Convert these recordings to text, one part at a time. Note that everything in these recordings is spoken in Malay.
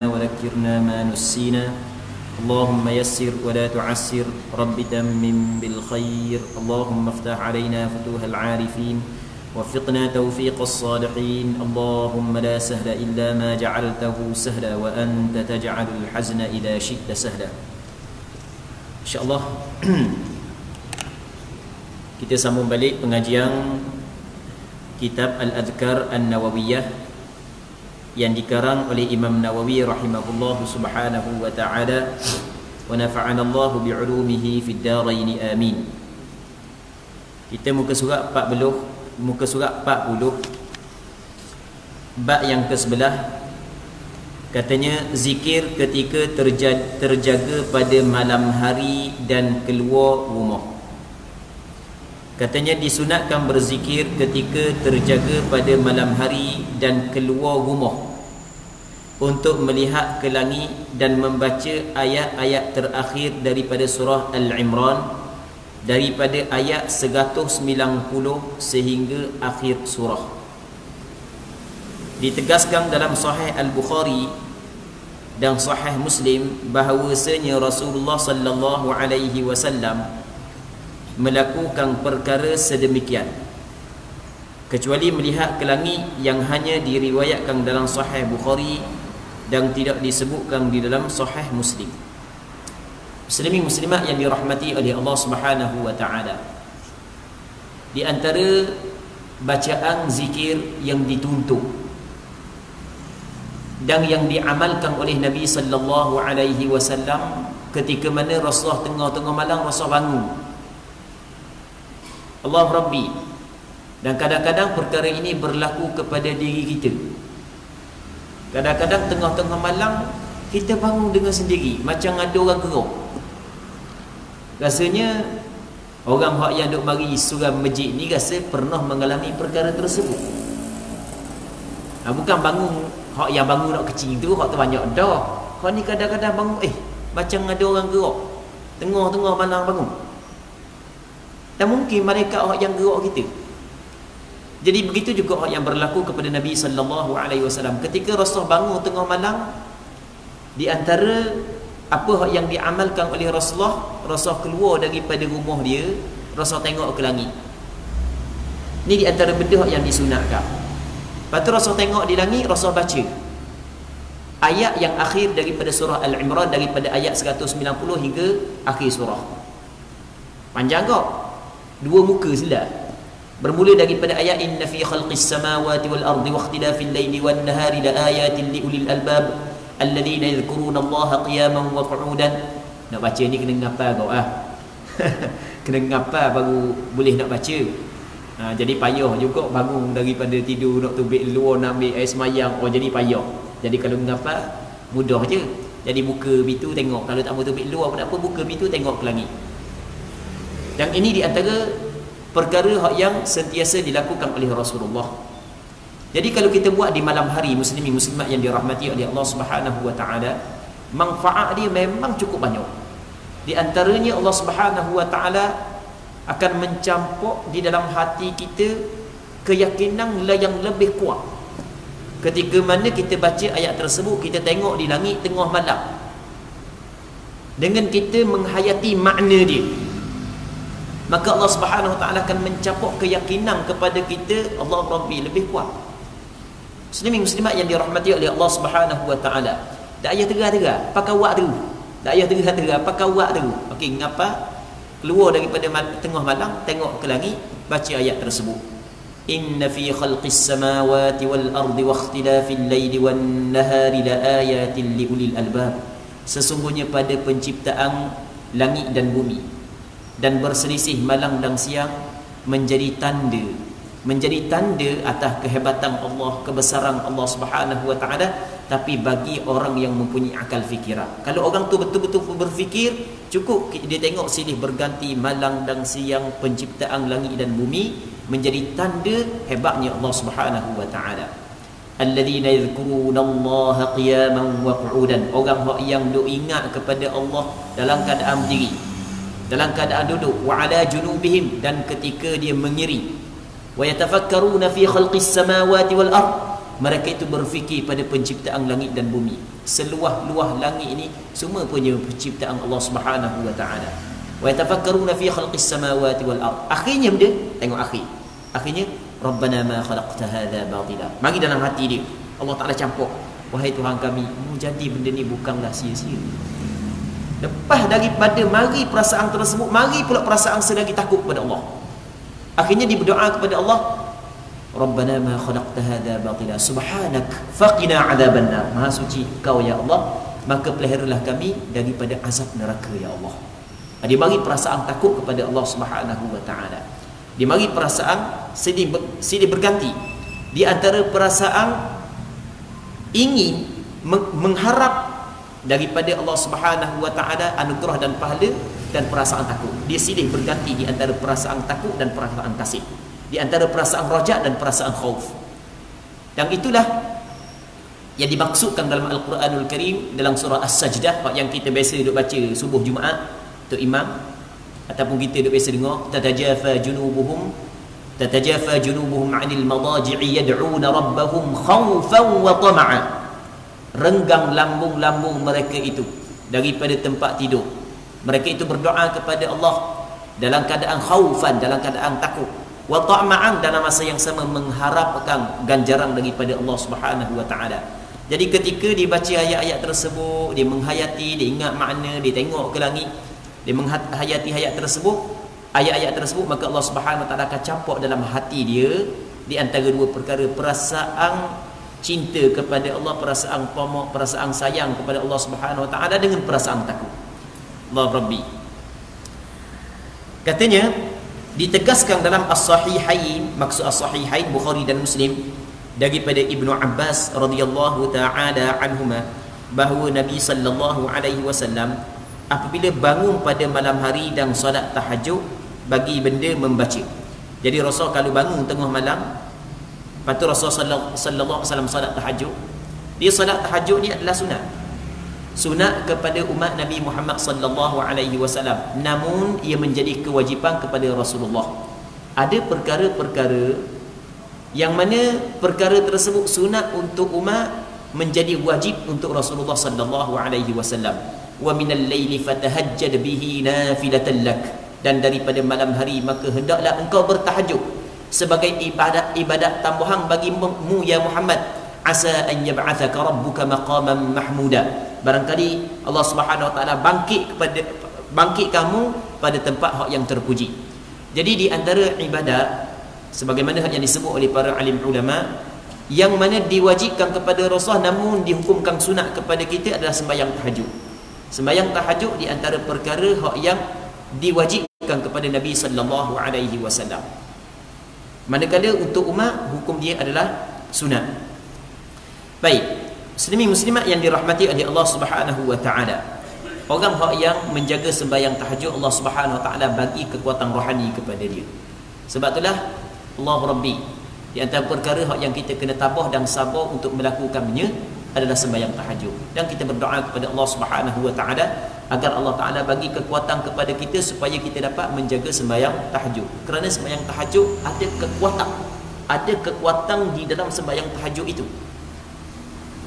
وذكرنا ما نسينا اللهم يسر ولا تعسر رب تمم بالخير اللهم افتح علينا فتوح العارفين وفقنا توفيق الصالحين اللهم لا سهل إلا ما جعلته سهلا وأنت تجعل الحزن إذا شئت سهلا. InsyaAllah kita sambung balik pengajian kitab Al-Adhkar An-Nawawiyah yang dikarang oleh Imam Nawawi rahimahullahu subhanahu wa ta'ala wa nafa'ana Allahu bi'ulumihi fid darain amin. Kita muka surat 40 bab yang ke-11 katanya zikir ketika terjaga pada malam hari dan keluar rumah. Katanya disunatkan berzikir ketika terjaga pada malam hari dan keluar rumah untuk melihat ke langit dan membaca ayat-ayat terakhir daripada surah Al-Imran daripada ayat 190 sehingga akhir surah. Ditegaskan dalam Sahih Al-Bukhari dan Sahih Muslim bahawasanya Rasulullah sallallahu alaihi wasallam melakukan perkara sedemikian kecuali melihat ke langit yang hanya diriwayatkan dalam Sahih Bukhari dan tidak disebutkan di dalam Sahih Muslim. Muslimin muslimat yang dirahmati oleh Allah Subhanahu wa taala, di antara bacaan zikir yang dituntut dan yang diamalkan oleh Nabi sallallahu alaihi wasallam ketika mana Rasulullah tengah-tengah malam Rasulullah bangun Allah Rabbi, dan kadang-kadang perkara ini berlaku kepada diri kita. Kadang-kadang tengah-tengah malam kita bangun dengan sendiri macam ada orang gerak. Rasanya orang yang duk mari suram masjid ni rasa pernah mengalami perkara tersebut. Bukan bangun hak yang bangun nak kecil tu, hak tu banyak dah. Hak ni kadang-kadang bangun macam ada orang gerak tengah-tengah malam bangun. Dan mungkin mereka orang yang gerak kita. Jadi begitu juga orang yang berlaku kepada Nabi sallallahu alaihi wasallam. Ketika Rasulullah bangun tengah malam, di antara apa yang diamalkan oleh Rasulullah keluar daripada rumah dia, Rasulullah tengok ke langit. Ini di antara benda yang disunatkan. Lepas tu Rasulullah tengok di langit, Rasulullah baca ayat yang akhir daripada surah Al-Imran, daripada ayat 190 hingga akhir surah. Panjang kok? Dua muka sila. Bermula daripada ayat inna fi khalqis samawati wal ardi wa ikhtilafil laili wan nahari la ayatin li ulil albab alladhina yadhkuruna Allaha qiyaman wa qu'udan. Nak baca ni kena ngapa kau kena ngapa baru boleh nak baca. Jadi payah juga bangun daripada tidur nak tubik luar nak ambil air semayang. Jadi payah. Jadi kalau ngapa mudah je. Jadi buka pintu tengok, kalau tak mau tubik luar pun tak apa, buka pintu tengok ke langit. Dan ini di antara perkara yang sentiasa dilakukan oleh Rasulullah. Jadi kalau kita buat di malam hari, muslimin muslimat yang dirahmati oleh Allah Subhanahu wa taala, manfaat dia memang cukup banyak. Di antaranya Allah Subhanahu wa taala akan mencampur di dalam hati kita keyakinan yang lebih kuat. Ketika mana kita baca ayat tersebut, kita tengok di langit tengah malam, dengan kita menghayati makna dia, maka Allah Subhanahu wa taala akan mencapuk keyakinan kepada kita Allah Rabbi lebih kuat. Muslimin muslimat yang dirahmati oleh Allah Subhanahu wa taala, tak payah terah-terah pakai waktu. Tak payah terah-terah pakai waktu. Okey, ngapa? Keluar daripada tengah malam, tengok ke langit, baca ayat tersebut. Inna fi khalqis samawati wal ardi wa ikhtilafil laili wan nahari la ayatin li ulil albab. Sesungguhnya pada penciptaan langit dan bumi dan berselisih malam dan siang menjadi tanda atas kehebatan Allah, kebesaran Allah Subhanahu wa taala, tapi bagi orang yang mempunyai akal fikiran. Kalau orang tu betul-betul berfikir, cukup dia tengok silih berganti malam dan siang penciptaan langit dan bumi menjadi tanda hebatnya Allah Subhanahu wa taala. Alladzina yadhkuruna Allaha qiyaman wa qu'udan. Orang yang duk ingat kepada Allah dalam keadaan berdiri, dalam keadaan duduk, wa ala junubihim, dan ketika dia mengiri, wa yatafakkaruna fi khalqis samawati wal ard, mereka itu berfikir pada penciptaan langit dan bumi. Seluah-luah langit ini semua punya penciptaan Allah Subhanahu wa taala. Wa yatafakkaruna fi khalqis samawati wal ard. Akhirnya dia tengok akhirnya Rabbana ma khalaqta hadza batila. Mari dalam hati dia Allah Taala campur, wahai Tuhan kami, jadi benda ni bukanlah sia-sia. Lepas daripada mari perasaan tersebut, mari pula perasaan selagi takut kepada Allah. Akhirnya dia berdoa kepada Allah, Rabbana ma khalaqta hadza batila subhanak faqina adzabannar. Maha suci Kau ya Allah, maka peliharalah kami daripada azab neraka ya Allah. Dia bagi perasaan takut kepada Allah Subhanahu wa taala. Dia bagi perasaan silih berganti di antara perasaan ingin mengharap daripada Allah Subhanahu wa taala anugerah dan pahala, dan perasaan takut. Dia silih berganti di antara perasaan takut dan perasaan kasih, di antara perasaan raja dan perasaan khauf. Dan itulah yang dimaksudkan dalam Al-Quranul Karim dalam surah As-Sajdah yang kita biasa duk baca subuh Jumaat untuk imam, ataupun kita duk biasa dengar, tatajafa junubuhum 'anil madaji'i yad'una rabbahum khaufan wa tama'a. Renggang lambung-lambung mereka itu daripada tempat tidur. Mereka itu berdoa kepada Allah dalam keadaan khaufan, dalam keadaan takut, wa ta'ma'an, dalam masa yang sama mengharapkan ganjaran daripada Allah Subhanahu wa taala. Jadi ketika dibaca ayat-ayat tersebut, dia menghayati, dia ingat makna, dia tengok ke langit, dia menghayati ayat-ayat tersebut, maka Allah Subhanahu wa taala akan campur dalam hati dia di antara dua perkara, perasaan cinta kepada Allah, perasaan pamok, perasaan sayang kepada Allah Subhanahu wa taala dengan perasaan takut. Allah Rabbi. Katanya ditegaskan dalam As-Sahihain, maksud As-Sahihain Bukhari dan Muslim, daripada Ibnu Abbas radhiyallahu taala anhuma, bahawa Nabi sallallahu alaihi wasallam apabila bangun pada malam hari dan solat tahajud, bagi benda membaca. Jadi Rasul kalau bangun tengah malam, lepas tu Rasul sallallahu alaihi wasallam solat tahajud. Dia solat tahajud ni adalah sunat kepada umat Nabi Muhammad sallallahu alaihi wasallam, namun ia menjadi kewajipan kepada Rasulullah. Ada perkara-perkara yang mana perkara tersebut sunat untuk umat, menjadi wajib untuk Rasulullah sallallahu alaihi wasallam. Wa minal laili fatahajjad bihi nafilatan lak, dan daripada malam hari maka hendaklah engkau bertahajud sebagai ibadat tambahan bagimu ya Muhammad. Asa an yab'athaka rabbuka maqaman mahmuda. Barangkali Allah Subhanahu wa taala bangkit kamu pada tempat yang terpuji. Jadi di antara ibadat sebagaimana yang disebut oleh para alim ulama, yang mana diwajibkan kepada Rasul namun dihukumkan sunat kepada kita adalah sembahyang tahajud. Sembahyang tahajud di antara perkara yang diwajibkan kepada Nabi sallallahu alaihi wasallam. Manakala untuk umat hukum dia adalah sunat. Baik, muslimin muslimat yang dirahmati oleh Allah Subhanahu wa taala. Orang yang menjaga sembahyang tahajud, Allah Subhanahu wa taala bagi kekuatan rohani kepada dia. Sebab itulah Allah Rabbi, di antara perkara yang kita kena tabah dan sabar untuk melakukannya adalah sembahyang tahajud. Dan kita berdoa kepada Allah Subhanahu wa taala agar Allah taala bagi kekuatan kepada kita supaya kita dapat menjaga sembahyang tahajud. Kerana sembahyang tahajud ada kekuatan di dalam sembahyang tahajud itu.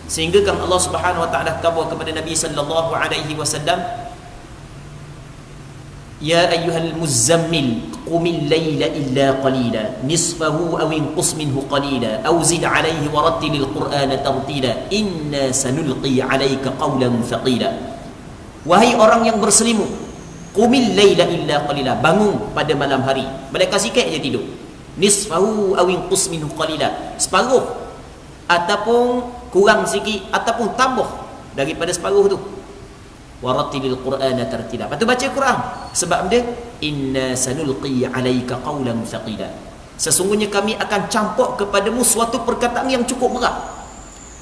Sehingga kan Allah Subhanahu wa taala khabar kepada Nabi sallallahu alaihi wasallam, Ya ayyuhal muzammil qumil layla illa qalila nisfahu aw inqus minhu qalila aw zid alayhi wa rattilil qur'ana tartila inna sanulqi alayka qawlan thaqila. Wahai orang yang berselimut, qumil layla illa qalila, bangun pada malam hari, mereka sikit je tidur. Nisfahu aw inqus minhu qalila, separuh ataupun kurang sikit ataupun tambah daripada separuh tu. Warattilil qur'ana tartila, lepas tu baca Quran. Sebab dia inna sanulqi alayka qawlan thaqila, sesungguhnya kami akan campur kepadamu suatu perkataan yang cukup berat.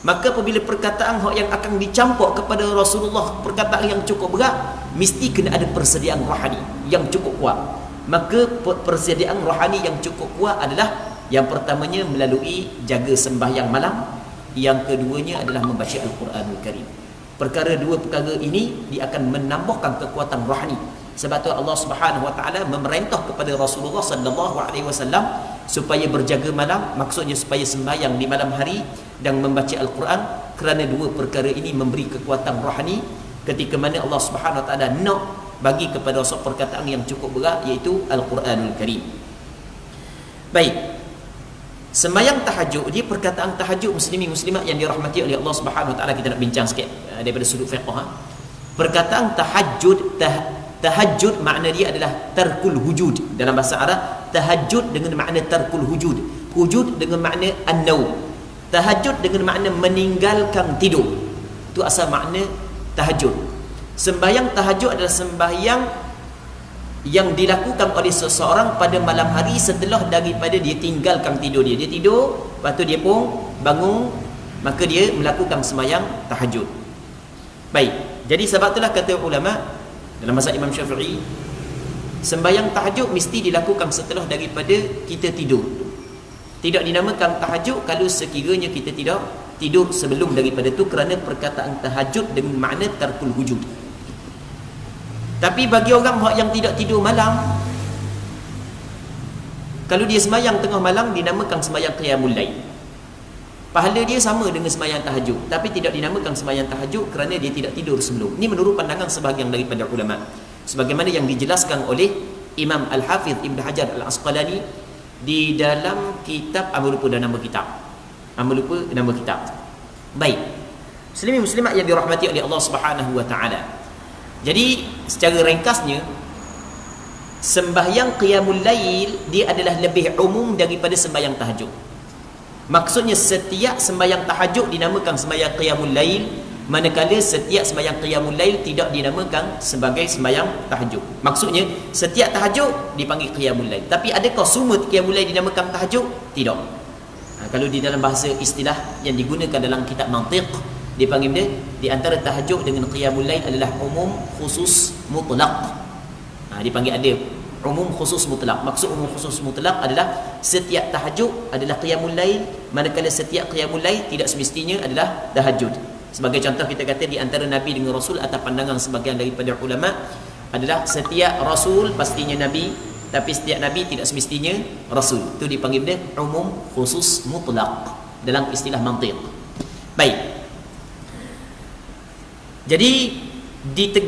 Maka apabila perkataan yang akan dicampur kepada Rasulullah, perkataan yang cukup berat, mesti kena ada persediaan rohani yang cukup kuat. Maka persediaan rohani yang cukup kuat adalah yang pertamanya melalui jaga sembahyang malam, yang keduanya adalah membaca Al-Quranul Karim. Dua perkara ini dia akan menambahkan kekuatan rohani. Sebab tu Allah Subhanahu wa taala memerintah kepada Rasulullah sallallahu alaihi wasallam supaya berjaga malam, maksudnya supaya sembahyang di malam hari dan membaca Al-Quran, kerana dua perkara ini memberi kekuatan rohani ketika mana Allah Subhanahu Wa Taala nak bagi kepada suatu perkataan yang cukup berat, iaitu Al-Quranul Karim. Baik, sembahyang tahajud, dia perkataan tahajud muslimin muslimat yang dirahmati oleh Allah Subhanahu Wa Taala, kita nak bincang sikit daripada sudut fiqh. Perkataan tahajud, tahajud makna dia adalah tarkul wujud. Dalam bahasa Arab, tahajud dengan makna tarkul wujud, wujud dengan makna an-naum, tahajud dengan makna meninggalkan tidur. Itu asal makna tahajud. Sembahyang tahajud adalah sembahyang yang dilakukan oleh seseorang pada malam hari setelah daripada dia tinggalkan tidur dia. Dia tidur, lepas tu dia pun bangun, maka dia melakukan sembahyang tahajud. Baik, jadi sebab itulah kata ulama dalam mazhab Imam Syafi'i, sembahyang tahajud mesti dilakukan setelah daripada kita tidur. Tidak dinamakan tahajud kalau sekiranya kita tidak tidur sebelum daripada itu, kerana perkataan tahajud dengan makna tarkul wujud. Tapi bagi orang yang tidak tidur malam, kalau dia sembahyang tengah malam, dinamakan sembahyang qiyamul lail. Pahala dia sama dengan sembahyang tahajud, tapi tidak dinamakan sembahyang tahajud kerana dia tidak tidur sebelum. Ini menurut pandangan sebahagian daripada ulama, sebagaimana yang dijelaskan oleh Imam Al-Hafidh Ibn Hajar Al-Asqalani di dalam kitab, lupa nama kitab. Baik, muslimin muslimat yang dirahmati oleh Allah Subhanahu Wa Taala. Jadi secara ringkasnya, sembahyang qiyamul lail dia adalah lebih umum daripada sembahyang tahajud. Maksudnya setiap sembahyang tahajud dinamakan sembahyang qiyamul lail, manakala setiap sembahyang qiyamul lail tidak dinamakan sebagai sembahyang tahajud. Maksudnya setiap tahajud dipanggil qiyamul lail, tapi adakah semua qiyamul lail dinamakan tahajud? Tidak. Kalau di dalam bahasa istilah yang digunakan dalam kitab mantiq, dipanggil dia di antara tahajud dengan qiyamul lail adalah umum khusus mutlaq. Dipanggil ada umum khusus mutlaq. Maksud umum khusus mutlaq adalah setiap tahajud adalah qiyamul lail, manakala setiap qiyamul lail tidak semestinya adalah tahajud. Sebagai contoh, kita kata di antara Nabi dengan Rasul, atas pandangan sebagian daripada ulama, adalah setiap Rasul pastinya Nabi, tapi setiap Nabi tidak semestinya Rasul. Itu dipanggil dia umum khusus mutlaq dalam istilah mantiq. Baik, jadi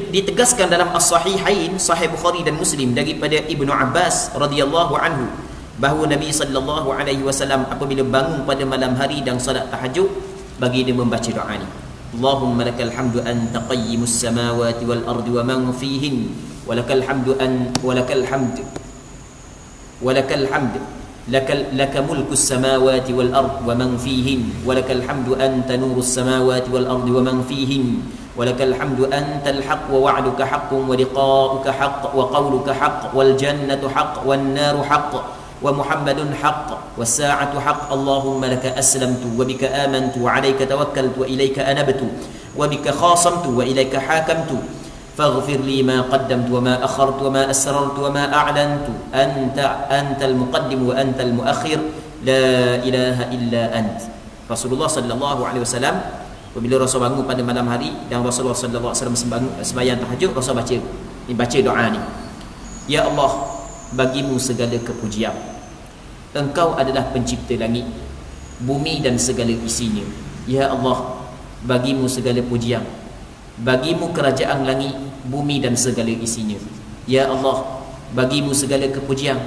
ditegaskan dalam As-Sahihain, Sahih Bukhari dan Muslim, daripada Ibnu Abbas radhiyallahu anhu, bahawa Nabi sallallahu alaihi wasallam apabila bangun pada malam hari dan salat tahajud, bagi dia membaca doa ni: Allahumma lakal hamdu anta qayyimus samawati wal ardi wa man fihin, wa lakal hamdu laka mulkus samawati wal ardi wa man fihin, wa lakal hamdu anta nurus samawati wal ardi wa man fihin, ولك الحمد أنت الحق ووعدك حق ولقاؤك حق وقولك حق والجنة حق والنار حق ومحمد حق والساعة حق اللهم لك أسلمت وبك آمنت وعليك توكلت وإليك أنبت وبك خاصمت وإليك حاكمت فاغفر لي ما قدمت وما أخرت وما أسررت وما أعلنت أنت المقدم وأنت المؤخر لا إله إلا أنت. Rasulullah sallallahu alaihi wasallam apabila Rasul bangun pada malam hari dan Rasulullah sallallahu alaihi wasallam sembahyang tahajud, Rasul baca doa ni: Ya Allah, bagimu segala kepujian. Engkau adalah pencipta langit, bumi dan segala isinya. Ya Allah, bagimu segala pujian. Bagimu kerajaan langit, bumi dan segala isinya. Ya Allah, bagimu segala kepujian.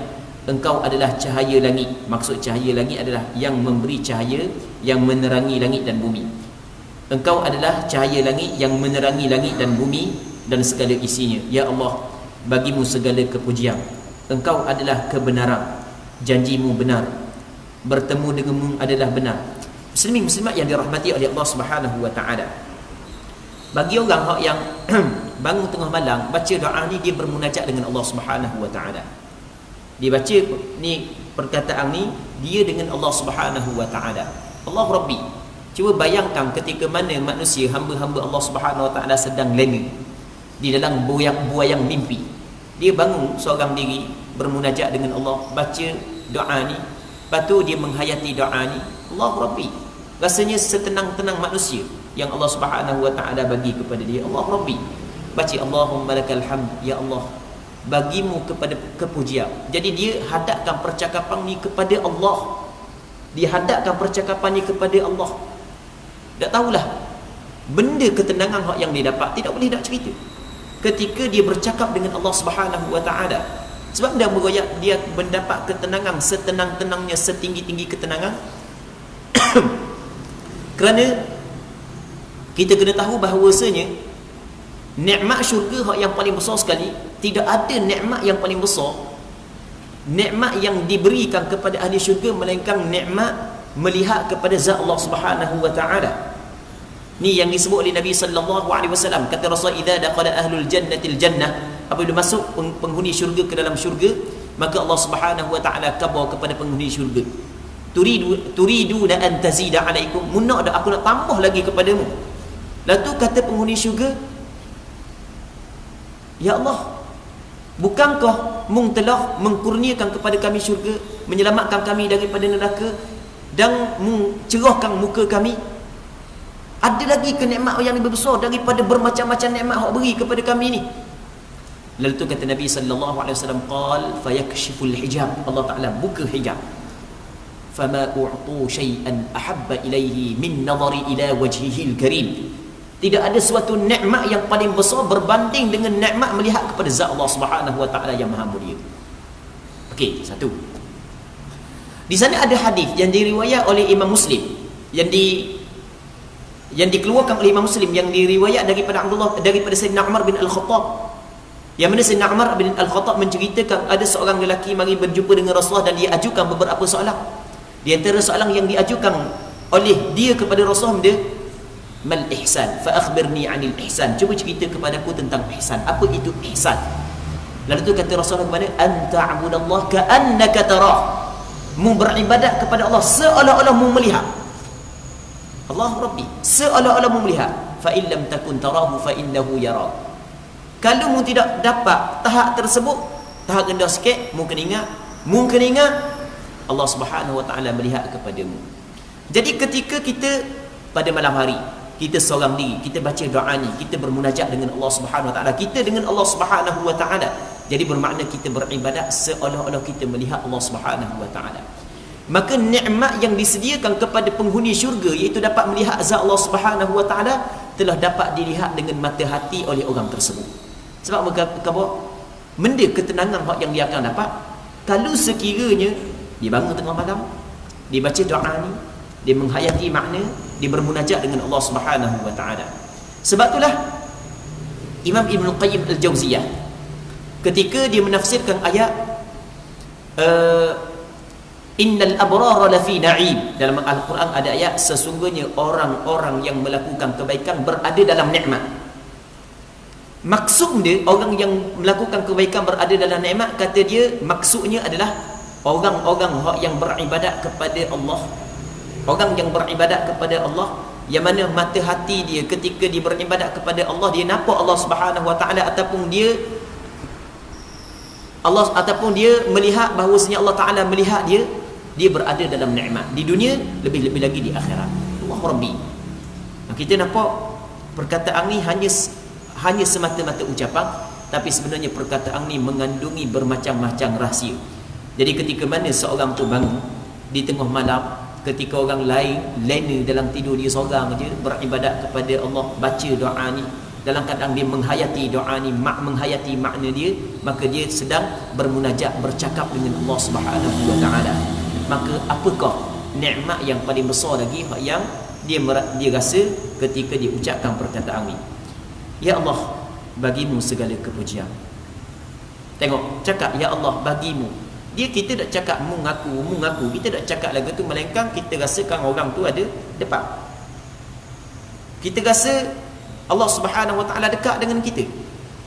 Engkau adalah cahaya langit. Maksud cahaya langit adalah yang memberi cahaya, yang menerangi langit dan bumi. Engkau adalah cahaya langit yang menerangi langit dan bumi dan segala isinya. Ya Allah, bagimu segala kepujian. Engkau adalah kebenaran, janjimu benar, bertemu denganmu adalah benar. Muslimin muslimat yang dirahmati oleh Allah Subhanahu Wa Taala, bagi orang yang bangun tengah malam baca doa ni, dia bermunajat dengan Allah Subhanahu Wa Taala. Dia baca ni, perkataan ni dia dengan Allah Subhanahu Wa Taala. Allah Rabbi. Cuba bayangkan ketika mana manusia, hamba-hamba Allah Subhanahu Wa Taala sedang lena di dalam buayang mimpi. Dia bangun seorang diri, bermunajat dengan Allah, baca doa ni, lepas tu dia menghayati doa ni, Allah Rabbi. Rasanya setenang-tenang manusia yang Allah Subhanahu Wa Taala bagi kepada dia. Allah Rabbi. Baca Allahumma lakal hamd, ya Allah, bagimu kepada kepujian. Jadi dia hadapkan percakapan ni kepada Allah. Dia hadapkan percakapan ni kepada Allah. Tak tahulah benda ketenangan hak yang dia dapat, tidak boleh nak cerita ketika dia bercakap dengan Allah Subhanahu wa taala. Sebab dia meroyak dia mendapat ketenangan setenang-tenangnya, setinggi-tinggi ketenangan. Kerana kita kena tahu bahawasanya nikmat syurga hak yang paling besar sekali, tidak ada nikmat yang paling besar, nikmat yang diberikan kepada ahli syurga, melainkan nikmat melihat kepada zat Allah Subhanahu wa taala. Ni yang disebut oleh Nabi sallallahu alaihi wasallam. Kata Rasul, idza daqala ahlul jannatil jannah, apabila masuk penghuni syurga ke dalam syurga, maka Allah Subhanahu wa taala khabar kepada penghuni syurga, turidu la an tazida alaikum, munak dah aku nak tambah lagi kepadamu. Lalu kata penghuni syurga, ya Allah, bukankah mung telah mengkurniakan kepada kami syurga, menyelamatkan kami daripada neraka, dan mung cerahkan muka kami? Ada lagi kenikmat yang lebih besar daripada bermacam-macam nikmat hak beri kepada kami ni. Lalu tu kata Nabi sallallahu alaihi wasallam, qal fayakshiful hijab, Allah Taala buka hijab. Fama u'tu syai'an ahabba ilaihi min nadhari ila wajhihil karim. Tidak ada suatu nikmat yang paling besar berbanding dengan nikmat melihat kepada zat Allah Subhanahu wa taala yang Maha Mulia. Okey, satu. Di sana ada hadis yang diriwayat oleh Imam Muslim, yang dikeluarkan oleh Imam Muslim, yang diriwayat daripada Sayyidina Umar bin Al-Khattab, yang mana Sayyidina Umar bin Al-Khattab menceritakan ada seorang lelaki mari berjumpa dengan Rasulullah dan dia ajukan beberapa soalan. Di antara soalan yang diajukan oleh dia kepada Rasulullah, dia, mal ihsan fa akhbirni anil ihsan, cuba cerita kepadaku tentang ihsan. Apa itu ihsan? Lalu tu kata Rasulullah kepada, anta abudallah ka'annaka tarah, mu beribadat kepada Allah seolah-olah mu melihat. Allah Rabbi, seolah-olah mu melihat. Fa in lam takun tarahu fa innahu yara. Kalau mu tidak dapat tahap tersebut, tahap rendah sikit, mu kena ingat Allah Subhanahu wa taala melihat kepadamu. Jadi ketika kita pada malam hari, kita seorang diri, kita baca doa ni, kita bermunajat dengan Allah Subhanahu wa taala, kita dengan Allah Subhanahu wa taala, jadi bermakna kita beribadat seolah-olah kita melihat Allah Subhanahu wa taala. Maka nikmat yang disediakan kepada penghuni syurga, iaitu dapat melihat zat Allah Subhanahu wa taala, telah dapat dilihat dengan mata hati oleh orang tersebut. Sebab mereka benda ketenangan yang dia akan dapat kalau sekiranya dia bangun tengah malam, dia baca doa ni, dia menghayati makna, dia bermunajat dengan Allah Subhanahu wa taala. Sebab itulah Imam Ibn Qayyim Al-Jauziyah ketika dia menafsirkan ayat innal abrara lafi na'im, dalam Al-Quran ada ayat sesungguhnya orang-orang yang melakukan kebaikan berada dalam nikmat. Maksud dia orang yang melakukan kebaikan berada dalam nikmat, kata dia maksudnya adalah orang-orang yang beribadat kepada Allah. Orang yang beribadat kepada Allah, yang mana mata hati dia ketika dia beribadat kepada Allah, dia nampak Allah Subhanahu wa taala, ataupun dia melihat bahawasanya Allah Taala melihat dia berada dalam nikmat di dunia, lebih-lebih lagi di akhirat. Allah Rabbi. Kita nampak perkataan ni hanya semata-mata ucapan, tapi sebenarnya perkataan ni mengandungi bermacam-macam rahsia. Jadi ketika mana seorang tu bangun di tengah malam, ketika orang lain lena dalam tidur, dia seorang je beribadat kepada Allah, baca doa ni, dalam keadaan dia menghayati doa ni, menghayati makna dia, maka dia sedang bermunajat, bercakap dengan Allah Subhanahu wa taala. Maka apakah nikmat yang paling besar lagi yang dia rasa ketika dia ucapkan perkataan ni, ya Allah, bagimu segala kepujian. Tengok, cakap ya Allah bagimu. Kita tak cakap mu ngaku, kita tak cakap lagu tu, melainkan kita rasakan orang tu ada depan. Kita rasa Allah Subhanahu wa taala dekat dengan kita.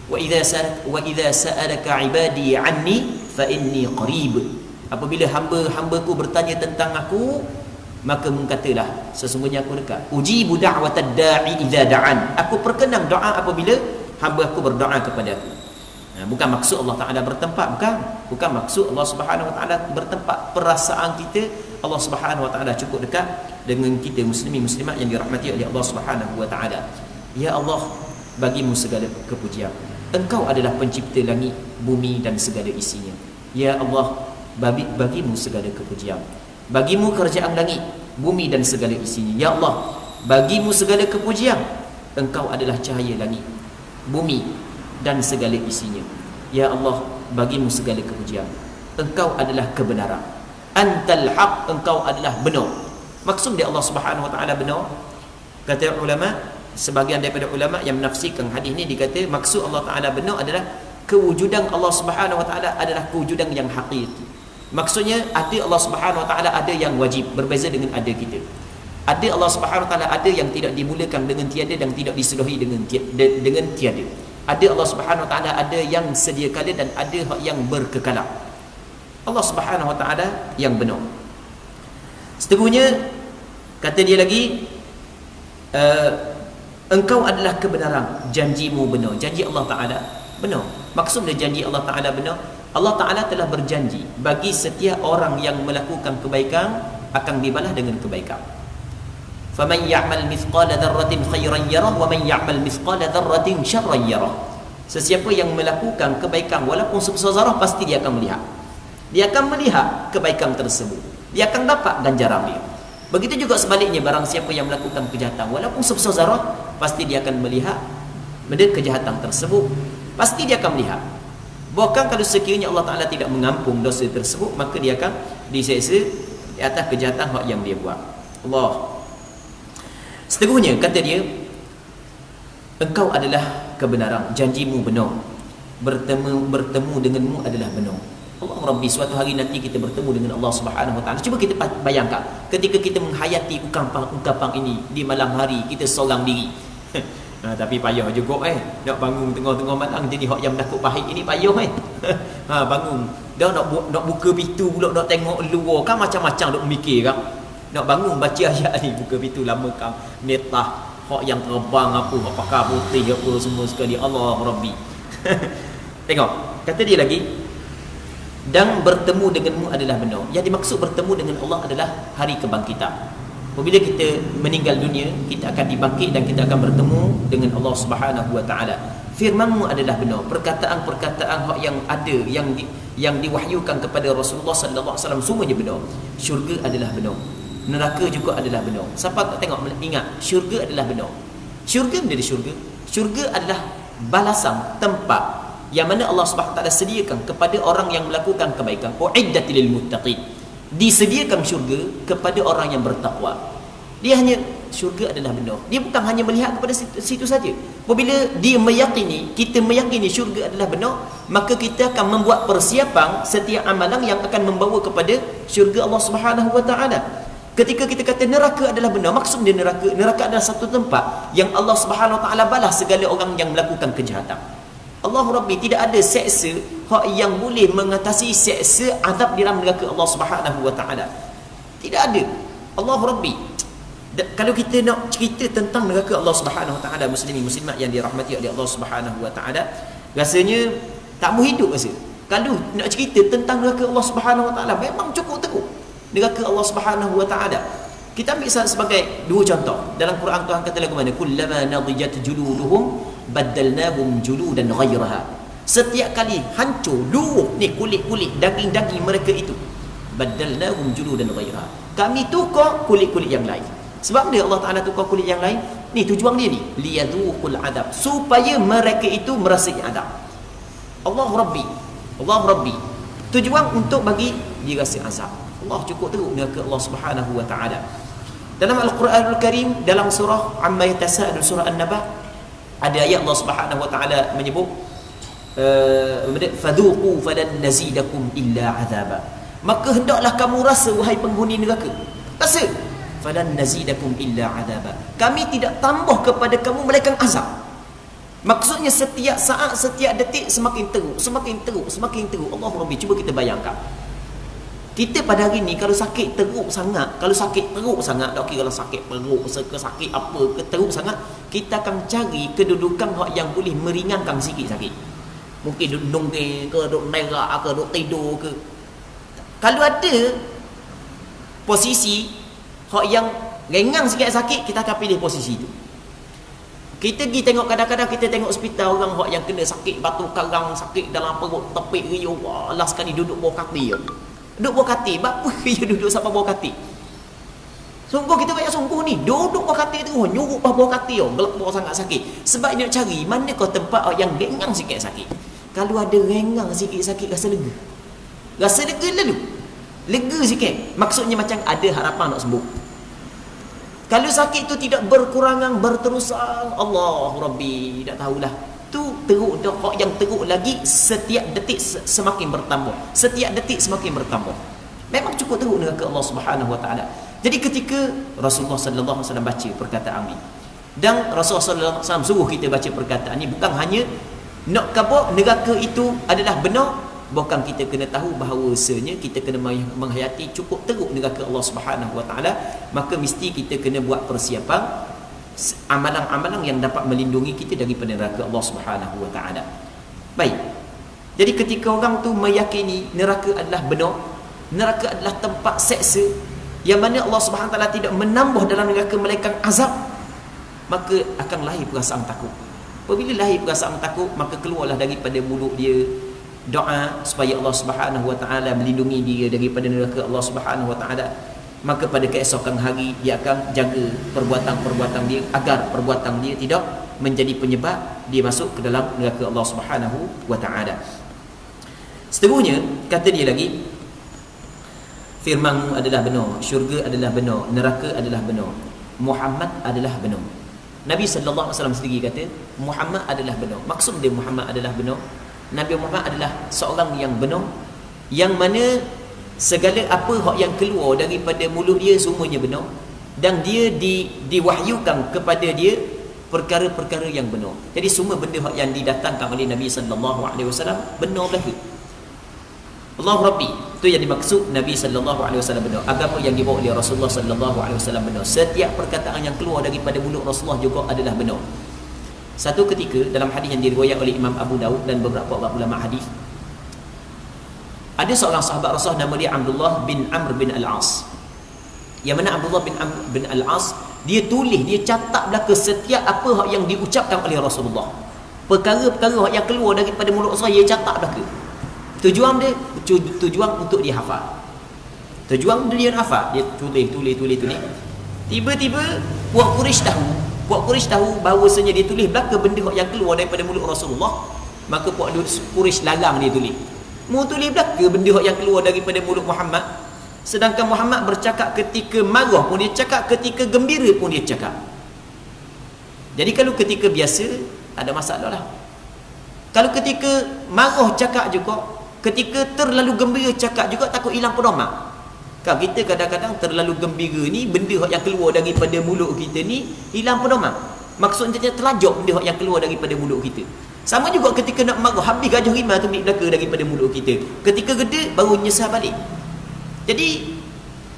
Wa idza sa'alaka 'ibadi 'anni fa inni qarib. Apabila hamba-hambaku bertanya tentang aku, maka mengkatalah sesungguhnya aku dekat. Ujibu da'watad da'i idza da'an. Aku perkenan doa apabila hamba aku berdoa kepada aku. Bukan maksud Allah Taala bertempat, bukan maksud Allah Subhanahu wa taala bertempat. Perasaan kita, Allah Subhanahu wa taala cukup dekat dengan kita, muslimin muslimat yang dirahmati oleh Allah Subhanahu wa taala. Ya Allah, bagimu segala kepujian. Engkau adalah pencipta langit, bumi dan segala isinya. Ya Allah, bagimu segala kepujian. Bagimu kerajaan langit, bumi dan segala isinya. Ya Allah, bagimu segala kepujian. Engkau adalah cahaya langit, bumi dan segala isinya. Ya Allah, bagimu segala kepujian. Engkau adalah kebenaran. Antal haq, engkau adalah benar. Maksud dia Allah Subhanahu wa taala benar. Kata ulama, sebahagian daripada ulama yang menafsirkan hadis ni, dikata maksud Allah taala benar adalah kewujudan Allah Subhanahu wa taala adalah kewujudan yang hakiki. Maksudnya ada Allah Subhanahu wa taala ada yang wajib, berbeza dengan ada kita. Ada Allah Subhanahu wa taala ada yang tidak dimulakan dengan tiada dan tidak disuluhi dengan tiada. Ada Allah Subhanahu wa taala ada yang sedia kala dan ada yang berkekalan. Allah Subhanahu wa taala yang benar. Seterusnya kata dia lagi, engkau adalah kebenaran, janjimu benar. Janji Allah taala benar. Maksud dia janji Allah taala benar, Allah taala telah berjanji bagi setiap orang yang melakukan kebaikan akan dibalas dengan kebaikan. Faman ya'mal mithqala dzarratin khairan yarah wa man ya'mal mithqala dzarratin syarran yarah. Sesiapa yang melakukan kebaikan walaupun sebesar zarah, pasti dia akan melihat. Dia akan melihat kebaikan tersebut. Dia akan dapat ganjaran dia. Begitu juga sebaliknya, barang siapa yang melakukan kejahatan walaupun sebesar zarah, pasti dia akan melihat benda kejahatan tersebut. Pasti dia akan melihat. Bahkan kalau sekiranya Allah Ta'ala tidak mengampun dosa tersebut, maka dia akan diseksa di atas kejahatan yang dia buat. Allah. Seterusnya kata dia, engkau adalah kebenaran, janjimu benar, bertemu denganmu adalah benar. Allah Rabbi, suatu hari nanti kita bertemu dengan Allah Subhanahu Wa Ta'ala. Cuba kita bayangkan ketika kita menghayati ungkapan ini di malam hari, kita seorang diri. Tapi payah juga nak bangun tengah-tengah malam jadi hak yang menakut pahit ini payah bangun dah nak buka pintu pula, nak tengok luar kan macam-macam duk mikir kan. Nak bangun baca ayat ni, buka pintu lama kan netah hak yang terbang apa, hak pakar putih apa semua sekali. Allah Rabbi. Tengok kata dia lagi, dan bertemu denganmu adalah benar. Yang dimaksud bertemu dengan Allah adalah hari kebangkitan. Apabila kita meninggal dunia, kita akan dibangkit dan kita akan bertemu dengan Allah Subhanahu wa taala. Firman-Mu adalah benar. Perkataan-perkataan yang ada, yang diwahyukan kepada Rasulullah sallallahu alaihi wasallam, semuanya benar. Syurga adalah benar. Neraka juga adalah benar. Siapa tak tengok, ingat, syurga adalah benar. Syurga menjadi syurga. Syurga adalah balasan, tempat yang mana Allah Subhanahu wa taala sediakan kepada orang yang melakukan kebaikan. Uiddat lil muttaqin. Disediakan syurga kepada orang yang bertakwa. Dia hanya, syurga adalah benar. Dia bukan hanya melihat kepada situ saja. Apabila dia meyakini, kita meyakini syurga adalah benar, maka kita akan membuat persiapan setiap amalan yang akan membawa kepada syurga Allah Subhanahu wa taala. Ketika kita kata neraka adalah benar, maksud dia neraka adalah satu tempat yang Allah Subhanahu wa taala balas segala orang yang melakukan kejahatan. Allah Rabbi, tidak ada seksa yang boleh mengatasi seksa azab di dalam neraka Allah Subhanahu wa taala. Tidak ada. Allah Rabbi, kalau kita nak cerita tentang neraka Allah Subhanahu wa taala, muslimin muslimat yang dirahmati oleh Allah Subhanahu wa taala, rasanya tak mau hidup rasa. Kalau nak cerita tentang neraka Allah Subhanahu wa taala, memang cukup teruk. Neraka Allah Subhanahu wa taala. Kita ambil sebagai dua contoh. Dalam Quran Tuhan kata lagu mana? Kullama nadijat juluduhum baddalnahum juludan ghairaha. Setiap kali hancur, luruh ni kulit-kulit, daging-daging mereka itu, baddalnahum juludan ghairaha, kami tukar kulit-kulit yang lain. Sebab dia Allah Ta'ala tukar kulit yang lain ni, tujuan dia ni liyadhuqul adab, supaya mereka itu merasai adab. Allah Rabbi, tujuan untuk bagi dia rasa azab. Allah cukup teruk neraka Allah Subhanahu wa taala. Dalam Al-Quranul Karim, dalam surah Amma Yatasaalun, surah An-Naba, ada ayat Allah Subhanahu wa taala menyebut fadhuqu falan nazidakum illa azaba. Maka hendaklah kamu rasa, wahai penghuni neraka, rasa, falan nazidakum illa azaba, kami tidak tambah kepada kamu melainkan azab. Maksudnya setiap saat, setiap detik semakin teruk, semakin teruk, semakin teruk. Allah Rabbi, cuba kita bayangkan. Kita pada hari ni kalau sakit teruk sangat, tak kira kalau sakit perut, sakit apa ke, teruk sangat, kita akan cari kedudukan yang boleh meringankan sikit sakit. Mungkin duduk nongke ke, duduk merah ke, duduk tidur ke. Kalau ada posisi yang ringan sikit sakit, kita akan pilih posisi itu. Kita pergi tengok, kadang-kadang kita tengok hospital orang hok yang kena sakit batu karang, sakit dalam perut, tepik riuh, last sekali duduk bawah katil. Duduk bawah katil, apa dia duduk sampai bawah katil? Sungguh kita banyak sungguh ni, duduk bawah katil tu, nyuruh bawah katil, gelap bawah sangat sakit. Sebab dia nak cari mana kau tempat yang rengang sikit sakit. Kalau ada rengang sikit sakit, rasa lega. Rasa lega lalu. Lega sikit. Maksudnya macam ada harapan nak sembuh. Kalau sakit tu tidak berkurangan, berterusan, Allah Rabbi, tak tahulah. Tu teruk dah, hak yang teruk lagi, setiap detik semakin bertambah. Setiap detik semakin bertambah. Memang cukup teruk neraka Allah Subhanahu Wa Taala. Jadi ketika Rasulullah sallallahu alaihi wasallam baca perkataan ni, dan Rasulullah sallallahu alaihi wasallam suruh kita baca perkataan ni, bukan hanya nak khabar neraka itu adalah benar, bukan kita kena tahu bahawasanya kita kena menghayati cukup teruk neraka Allah Subhanahu Wa Taala, maka mesti kita kena buat persiapan amalan-amalan yang dapat melindungi kita daripada neraka Allah Subhanahu Wa Taala. Baik. Jadi ketika orang tu meyakini neraka adalah benar, neraka adalah tempat seksa yang mana Allah Subhanahu Wa Taala tidak menambah dalam neraka melainkan azab, maka akan lahir perasaan takut. Apabila lahir perasaan takut, maka keluarlah daripada mulut dia doa supaya Allah Subhanahu Wa Taala melindungi dia daripada neraka Allah Subhanahu Wa Taala. Maka pada keesokan hari dia akan jaga perbuatan-perbuatan dia agar perbuatan dia tidak menjadi penyebab dia masuk ke dalam neraka Allah Subhanahu Wa Taala. Seterusnya kata dia lagi, firman-Mu adalah benar, syurga adalah benar, neraka adalah benar, Muhammad adalah benar. Nabi sallallahu alaihi wasallam sendiri kata Muhammad adalah benar. Maksud dia Muhammad adalah benar, Nabi Muhammad adalah seorang yang benar, yang mana segala apa hak yang keluar daripada mulut dia semuanya benar, dan dia diwahyukan kepada dia perkara-perkara yang benar. Jadi semua benda hak yang didatangkan oleh Nabi sallallahu alaihi wasallam benar belaka. Allah Rabbi, itu yang dimaksud Nabi sallallahu alaihi wasallam benar. Agama yang dibawa oleh Rasulullah sallallahu alaihi wasallam benar. Setiap perkataan yang keluar daripada mulut Rasulullah juga adalah benar. Satu ketika dalam hadis yang diriwayatkan oleh Imam Abu Daud dan beberapa ulama hadis, ada seorang sahabat Rasul nama dia Abdullah bin Amr bin Al-As. Yang mana Abdullah bin Amr bin Al-As, dia tulis, dia catat belaka setiap apa yang diucapkan oleh Rasulullah. Perkara-perkara yang keluar daripada mulut Rasulullah, dia catat belaka. Tujuan untuk dia hafal. Tujuan dia hafal, dia tulis. Tiba-tiba puak Quraisy tahu bahawasanya dia tulis belaka benda yang keluar daripada mulut Rasulullah, maka puak Quraisy larang dia tulis. Mu tulis belaka benda yang keluar daripada mulut Muhammad, sedangkan Muhammad bercakap ketika marah pun dia cakap, ketika gembira pun dia cakap. Jadi kalau ketika biasa ada masalah lah. Kalau ketika marah cakap juga, ketika terlalu gembira cakap juga, takut hilang pedoman. Kan kita kadang-kadang terlalu gembira ni, benda yang keluar daripada mulut kita ni hilang pedoman. Maksudnya terlajak benda yang keluar daripada mulut kita. Sama juga ketika nak marah, habis gajah rimau tu belaka daripada mulut kita. Ketika gede baru nyesal balik. Jadi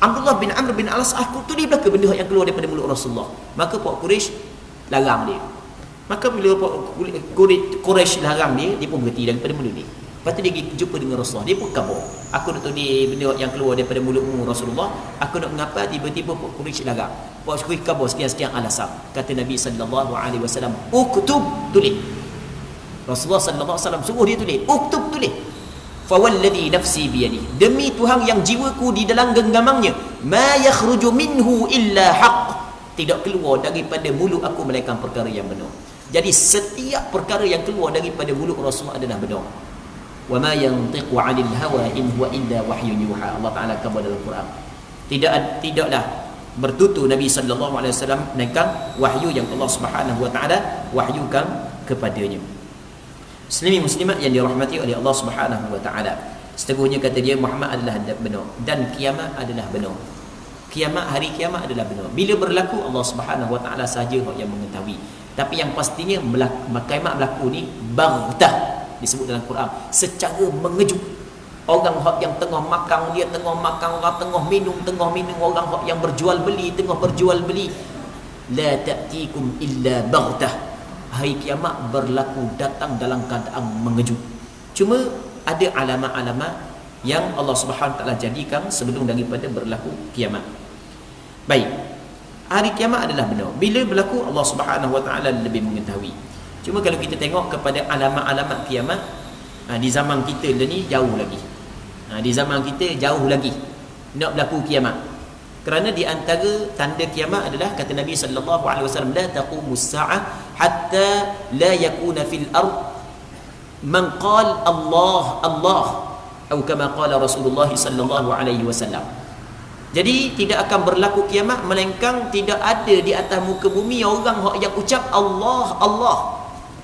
Abdullah bin Amr bin Al-As, aku tulis belaka benda yang keluar daripada mulut Rasulullah. Maka puak Quraisy larang dia. Maka bila Quraisy larang dia, dia pun berhenti daripada mulut dia. Lepas tu dia pergi jumpa dengan Rasulullah. Dia pun khabar, aku nak tulis benda yang keluar daripada mulutmu Rasulullah. Aku nak mengapa, tiba-tiba puak Quraisy larang. Puak Quraisy khabar sekian-sekian alasan. Kata Nabi sallallahu alaihi wasallam, uktub, tulis. Rasulullah sallallahu alaihi wasallam suruh dia tulis, uktub, tulis. Fawalladhi nafsi biyadi, demi Tuhan yang jiwaku di dalam genggamannya, ma yakhruju minhu illa haqq, tidak keluar daripada mulut aku melainkan perkara yang benar. Jadi setiap perkara yang keluar daripada mulut Rasulullah adalah benar. Wa ma yantiqu 'anil hawa in huwa illa wahyun yuha. Allah Taala kata dalam Quran, tidaklah bertutur Nabi sallallahu alaihi wasallam melainkan wahyu yang Allah Subhanahu wa taala wahyukan kepadanya. Muslimin muslimat yang dirahmati oleh Allah Subhanahu wa taala, seterusnya kata dia Muhammad adalah benar dan kiamat adalah benar. Kiamat, hari kiamat adalah benar. Bila berlaku, Allah Subhanahu wa taala sahaja yang mengetahui. Tapi yang pastinya kiamat berlaku ni baghtah, disebut dalam Quran, secara mengejut. Orang yang tengah makan, dia tengah makan, orang tengah minum, orang yang berjual beli tengah berjual beli. La ta'tikum illa baghtah. Hari kiamat berlaku, datang dalam keadaan mengejut. Cuma ada alamat-alamat yang Allah Subhanahu Wa Taala jadikan sebelum daripada berlaku kiamat. Baik. hari kiamat adalah benar. Bila berlaku, Allah Subhanahu Wa Taala lebih mengetahui. Cuma kalau kita tengok kepada alamat-alamat kiamat, di zaman kita ni jauh lagi. Di zaman kita jauh lagi nak berlaku kiamat. Kerana di antara tanda kiamat adalah kata Nabi sallallahu alaihi wasallam, la taqumus sa'ah hatta la yakuna fil ard man qala Allah Allah, atau kama qala Rasulullah sallallahu alaihi wasallam. Jadi tidak akan berlaku kiamat melainkan tidak ada di atas muka bumi orang yang ucap Allah Allah.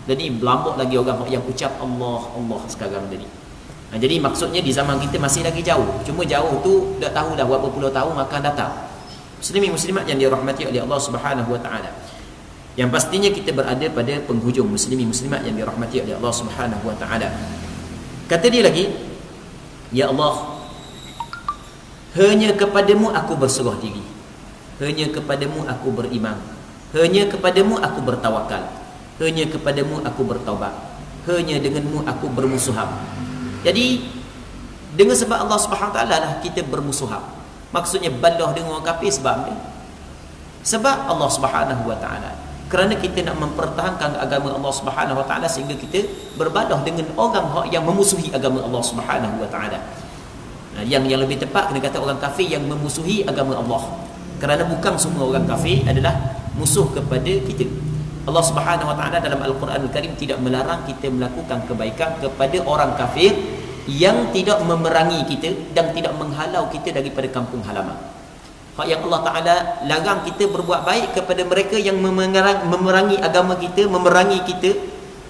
Jadi berlambak lagi orang yang ucap Allah Allah sekarang tadi. Jadi maksudnya di zaman kita masih lagi jauh. Cuma jauh tu tak tahu dah berapa puluh tahun akan datang. Muslimin muslimat yang dirahmati oleh Allah Subhanahu Wa Taala. Yang pastinya kita berada pada penghujung, muslimin muslimat yang dirahmati oleh Allah Subhanahu Wa Taala. Kata dia lagi, ya Allah, hanya kepadamu aku berserah diri. Hanya kepadamu aku beriman. Hanya kepadamu aku bertawakal. Hanya kepadamu aku bertaubat. Hanya denganmu aku bermusuhan. Jadi dengan sebab Allah Subhanahu Wa Taala lah kita bermusuhan. Maksudnya balah dengan orang kafir sebab dia. Sebab Allah Subhanahu Wa Taala. Kerana kita nak mempertahankan agama Allah Subhanahu Wa Taala sehingga kita berbalah dengan orang yang memusuhi agama Allah Subhanahu Wa Taala. Yang lebih tepat kena kata orang kafir yang memusuhi agama Allah. Kerana bukan semua orang kafir adalah musuh kepada kita. Allah Subhanahu Wa Taala dalam Al-Quran Al-Karim tidak melarang kita melakukan kebaikan kepada orang kafir yang tidak memerangi kita dan tidak menghalau kita daripada kampung halaman. Hak yang Allah Taala larang kita berbuat baik kepada mereka yang memerangi agama kita, memerangi kita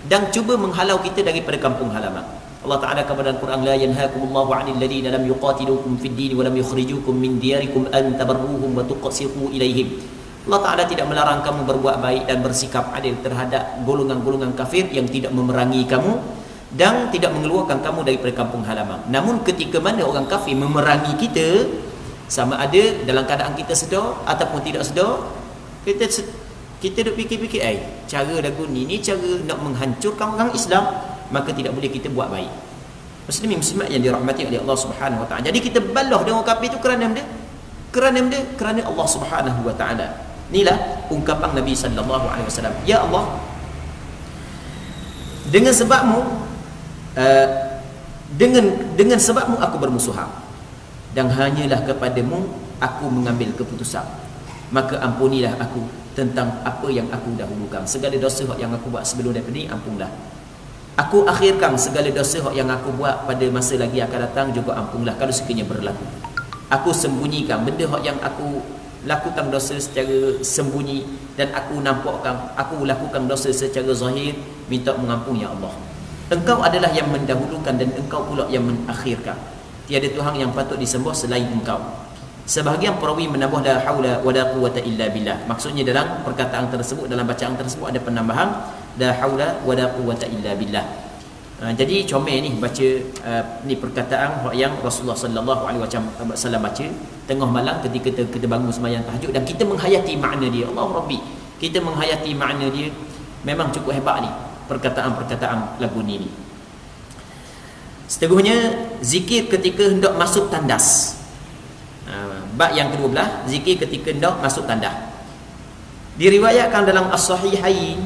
dan cuba menghalau kita daripada kampung halaman. Allah Taala kepada Al-Quran, la yanhaakumullahu 'anil ladzina lam yuqatilukum fid din wa lam yukhrijukum min diyarikum an tabarruhum wa tuqsitu ilaihim. Allah Ta'ala tidak melarang kamu berbuat baik dan bersikap adil terhadap golongan-golongan kafir yang tidak memerangi kamu dan tidak mengeluarkan kamu daripada kampung halaman. Namun ketika mana orang kafir memerangi kita, sama ada dalam keadaan kita sedar ataupun tidak sedar, kita duk fikir-fikir, cara lagu ni cara nak menghancurkan orang Islam, maka tidak boleh kita buat baik. Muslimin muslimat yang dirahmati oleh Allah Subhanahu Wa Ta'ala. Jadi kita balah dengan orang kafir itu kerana dia? Kerana Allah Subhanahu Wa Ta'ala. Inilah ungkapan Nabi sallallahu alaihi wasallam. Ya Allah, dengan sebabmu dengan sebabmu aku bermusuhan dan hanyalah kepadamu aku mengambil keputusan. Maka ampunilah aku tentang apa yang aku dahulukan. Segala dosa yang aku buat sebelum daripada ini ampunlah. Aku akhirkan segala dosa yang aku buat pada masa lagi akan datang juga ampunlah kalau sekiranya berlaku. Aku sembunyikan benda yang aku lakukan dosa secara sembunyi dan aku lakukan dosa secara zahir, minta mengampun ya Allah. Engkau adalah yang mendahulukan dan engkau pula yang mengakhirkan. Tiada Tuhan yang patut disembah selain engkau. Sebahagian perawi menambah la haula wala quwwata illa billah. Maksudnya dalam perkataan tersebut, dalam bacaan tersebut ada penambahan la haula wala quwwata illa billah. Jadi comel ni baca ni perkataan yang Rasulullah sallallahu alaihi wasallam baca tengah malam ketika kita bangun sembahyang tahajud dan kita menghayati makna dia. Allah Rabbi, kita menghayati makna dia. Memang cukup hebat ni perkataan-perkataan lagu ni. Seterusnya zikir ketika hendak masuk tandas. Bab yang ke-12, zikir ketika hendak masuk tandas. Diriwayatkan dalam As-Sahihain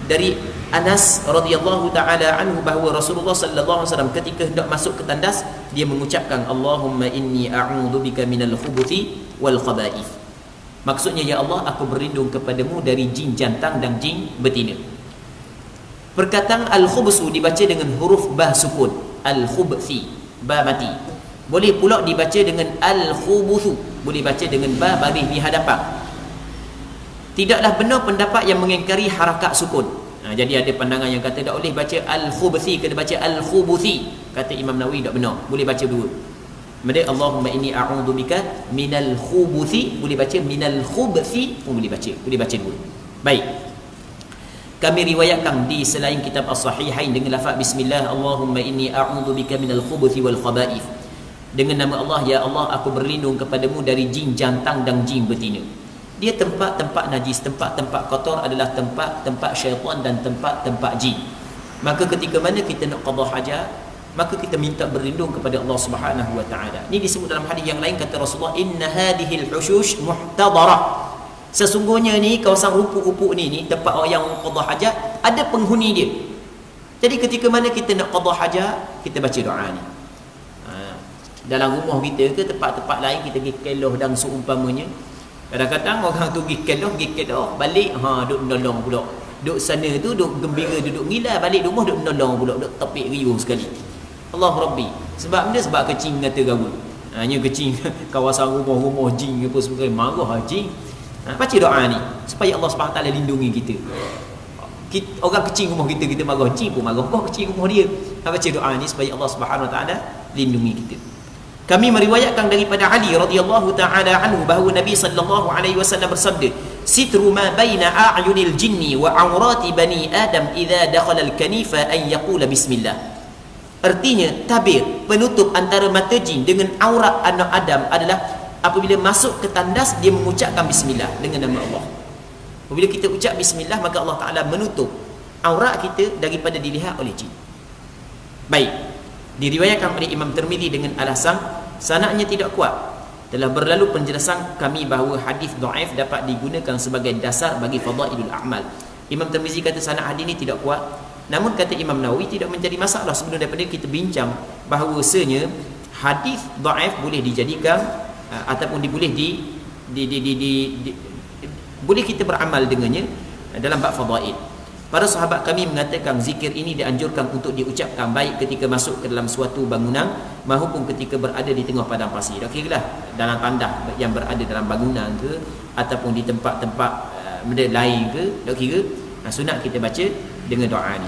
dari Anas radhiyallahu taala anhu bahawa Rasulullah sallallahu alaihi wasallam ketika hendak masuk ke tandas dia mengucapkan Allahumma inni a'udzubika minal khubuthi wal khaba'ith. Maksudnya ya Allah, aku berlindung kepadamu dari jin jantan dan jin betina. Perkataan al-khubsu dibaca dengan huruf ba sukun, al-khubthi, ba mati. Boleh pula dibaca dengan al-khubuthu, boleh baca dengan ba baris di hadapan. Tidaklah benar pendapat yang mengingkari harakat sukun. Jadi ada pandangan yang kata tak boleh baca al-khubthi, kena baca al-khubuthi. Kata Imam Nawawi tak benar, boleh baca dua. Kemudian Allahumma inni a'udzubika minal khubuthi, boleh baca minal khubthi pun boleh baca dua. Baik. Kami riwayatkan di selain kitab As-Sahihain dengan lafaz bismillah, Allahumma inni a'udzubika minal khubuthi wal khaba'ith. Dengan nama Allah, ya Allah, aku berlindung kepadamu dari jin jantan dan jin betina. Dia tempat-tempat najis, tempat-tempat kotor adalah tempat-tempat syaitan dan tempat-tempat jin. Maka ketika mana kita nak qada hajat, maka kita minta berlindung kepada Allah Subhanahu wa taala. Ini disebut dalam hadis yang lain, kata Rasulullah, inna hadhil hushush muhtadarah. Sesungguhnya ni kawasan rupuk-rupuk ni tempat orang yang qada hajat, ada penghuni dia. Jadi ketika mana kita nak qada hajat, kita baca doa ni. Dalam rumah kita ke tempat-tempat lain kita pergi keloh dan seumpamanya. Kadang-kadang orang tu pergi keloh balik duk menolong pula. Duk sana tu duk gembira, duduk ngilai, balik rumah duk menolong pula, duk tepik riuh sekali. Allah Rabbi. Sebab benda sebab kecing kata gaul. Hanya kecing kawasan rumah-rumah jin apa sebagainya, marah jin. Baca doa ni supaya Allah Subhanahu taala lindungi kita. Orang kecing rumah kita, kita marah jin pun marah kau kecing rumah dia. Baca doa ni supaya Allah Subhanahu taala lindungi kita. Kami meriwayatkan daripada Ali radhiyallahu taala anhu bahawa Nabi sallallahu alaihi wasallam bersabda, "Sitru ma baina a'yunil jinni wa awrati bani Adam idza dakhala al-kanifa an yaqula bismillah." Artinya, tabir penutup antara mata jin dengan aurat anak Adam adalah apabila masuk ke tandas dia mengucapkan bismillah dengan nama Allah. Apabila kita ucap bismillah, maka Allah Taala menutup aurat kita daripada dilihat oleh jin. Baik. Diriwayatkan oleh Imam Tirmizi dengan alasan sanadnya tidak kuat. Telah berlalu penjelasan kami bahawa hadis dhaif dapat digunakan sebagai dasar bagi fadailul a'mal. Imam Tirmizi kata sanad hadis ini tidak kuat. Namun kata Imam Nawawi tidak menjadi masalah sebelum daripada kita bincang bahawasanya hadis dhaif boleh dijadikan ataupun boleh boleh kita beramal dengannya dalam bab fadail. Para sahabat kami mengatakan zikir ini dianjurkan untuk diucapkan baik ketika masuk ke dalam suatu bangunan maupun ketika berada di tengah padang pasir. Tak kira lah dalam tandas yang berada dalam bangunan ke ataupun di tempat-tempat benda lain ke, tak kira. Sunat kita baca dengan doa ni.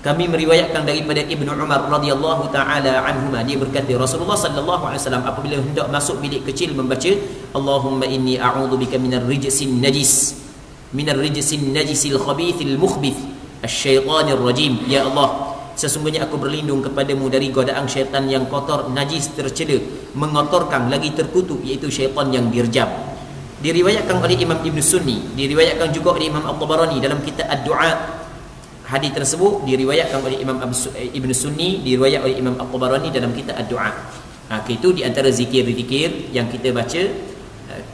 Kami meriwayatkan daripada Ibnu Umar radhiyallahu taala anhuma, dia berkata Rasulullah sallallahu alaihi wasallam apabila hendak masuk bilik kecil membaca Allahumma inni a'udzubika minar rijsin najis najisil khabithil mukhbith asyaitanir rajim. Ya Allah, sesungguhnya aku berlindung kepadamu dari godaan syaitan yang kotor, najis, tercela, mengotorkan, lagi terkutuk, iaitu syaitan yang dirjam. Diriwayatkan oleh Imam Ibn Sunni, diriwayatkan juga oleh Imam At-Tabarani dalam kitab Ad-Du'a. Hadis tersebut diriwayatkan oleh Imam Ibn Sunni, diriwayat oleh Imam At-Tabarani dalam kitab Ad-Du'a. Itu di antara zikir-zikir yang kita baca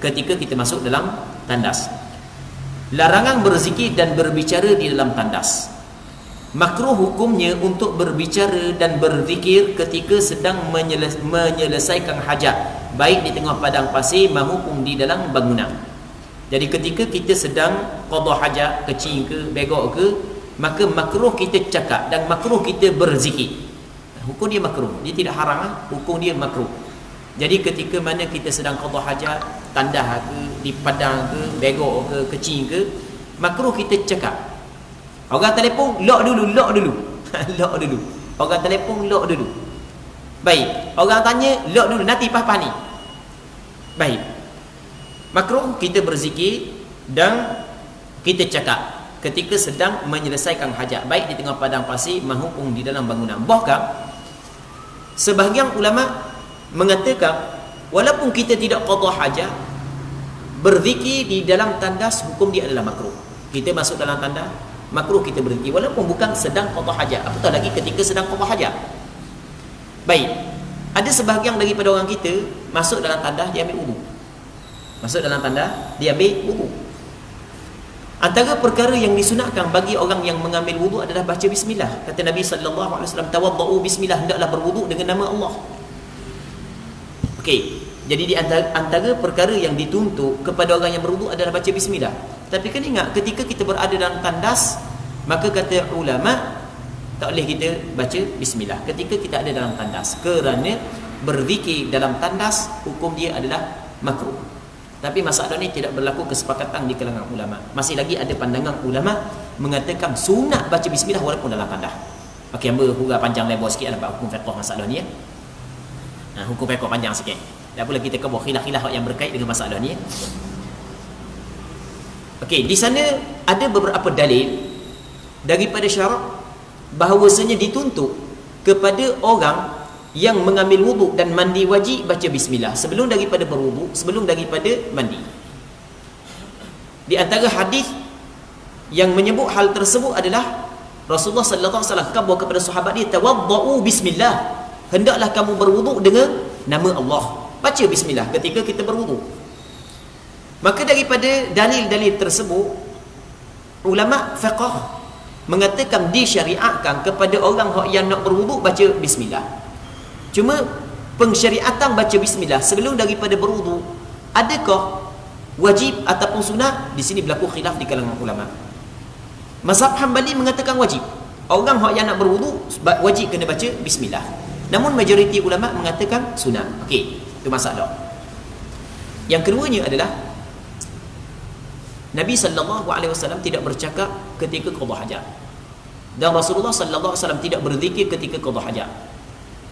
ketika kita masuk dalam tandas. Larangan berzikir dan berbicara di dalam tandas. Makruh hukumnya untuk berbicara dan berzikir ketika sedang menyelesaikan hajat, baik di tengah padang pasir maupun di dalam bangunan. Jadi ketika kita sedang qada hajat, kecing ke, begok ke, maka makruh kita cakap dan makruh kita berzikir. Hukum dia makruh, dia tidak haram, hukum dia makruh. Jadi ketika mana kita sedang qada hajat, tandas ke, di padang ke, begok ke, kecing ke, makruh kita cakap. Orang telefon, lock dulu lock dulu. Orang telefon, lock dulu. Baik, orang tanya, lock dulu, nanti pas-pas ni. Baik, makruh kita berzikir dan kita cakap ketika sedang menyelesaikan hajat, baik di tengah padang pasir maupun di dalam bangunan. Bahkan sebahagian ulama mengatakan walaupun kita tidak qada hajat, berzikir di dalam tandas hukum dia adalah makruh. Kita masuk dalam tandas, makruh kita berzikir walaupun bukan sedang qada hajat, apatah lagi ketika sedang qada hajat. Baik, ada sebahagian daripada orang kita masuk dalam tandas, dia ambil wudu. Masuk dalam tandas, dia ambil wudu. Antara perkara yang disunatkan bagi orang yang mengambil wudu adalah baca bismillah. Kata Nabi sallallahu alaihi wasallam, tawaddau bismillah, hendaklah berwudu dengan nama Allah. Okey, jadi di antara perkara yang dituntut kepada orang yang berwudu adalah baca bismillah. Tapi kan ingat, ketika kita berada dalam tandas, maka kata ulama tak boleh kita baca bismillah ketika kita ada dalam tandas, kerana berzikir dalam tandas hukum dia adalah makruh. Tapi masalah ni tidak berlaku kesepakatan di kalangan ulama. Masih lagi ada pandangan ulama mengatakan sunat baca bismillah walaupun dalam tandas. Okey, hamba hurah panjang lebar sikit dalam hukum fiqh masalah ni ya. Hukum fiqh panjang sikit. Tak pula kita kebur khilaf-khilaf yang berkait dengan masalah ni ya. Okey, di sana ada beberapa dalil daripada syarak bahawasanya dituntut kepada orang yang mengambil wuduk dan mandi wajib baca bismillah sebelum daripada berwuduk, sebelum daripada mandi. Di antara hadis yang menyebut hal tersebut adalah Rasulullah sallallahu alaihi wasallam khabar kepada sahabat dia, tawaddau bismillah, hendaklah kamu berwuduk dengan nama Allah. Baca bismillah ketika kita berwuduk. Maka daripada dalil-dalil tersebut, ulama fiqh mengatakan disyariatkan kepada orang yang nak berwuduk baca bismillah. Cuma pensyariatan baca bismillah sebelum daripada berwuduk, adakah wajib ataupun sunat? Di sini berlaku khilaf di kalangan ulama. Mazhab Hambali mengatakan wajib. Orang yang nak berwuduk wajib kena baca bismillah. Namun majoriti ulama mengatakan sunat. Okey, itu masalah. Yang keduanya adalah Nabi SAW tidak bercakap ketika qada hajat, dan Rasulullah SAW tidak berzikir ketika qada hajat.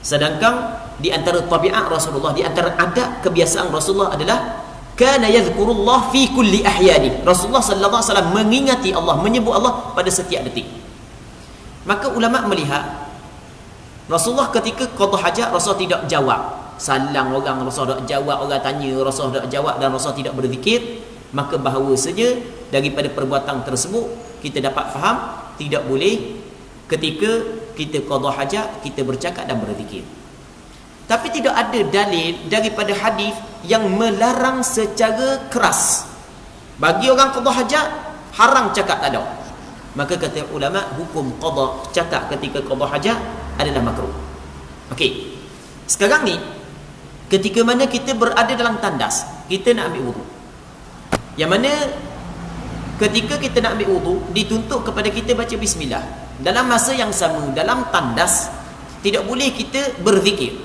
Sedangkan di antara tabiat Rasulullah, di antara adab kebiasaan Rasulullah adalah kana yadhkurullah fi kulli ahyani. Rasulullah SAW mengingati Allah, menyebut Allah pada setiap detik. Maka ulama melihat Rasulullah ketika qada hajat, Rasulullah tidak jawab salam orang, Rasulullah tak jawab orang tanya, Rasulullah tak jawab, dan Rasulullah tidak berzikir. Maka bahawasanya daripada perbuatan tersebut kita dapat faham tidak boleh ketika kita qada hajat kita bercakap dan berzikir. Tapi tidak ada dalil daripada hadis yang melarang secara keras. Bagi orang qada hajat haram cakap, tak ada. Maka kata ulama, hukum qada cakap ketika qada hajat adalah makruh. Okey. Sekarang ni ketika mana kita berada dalam tandas, kita nak ambil wuduk. Yang mana ketika kita nak ambil wuduk dituntut kepada kita baca bismillah. Dalam masa yang sama, dalam tandas tidak boleh kita berzikir.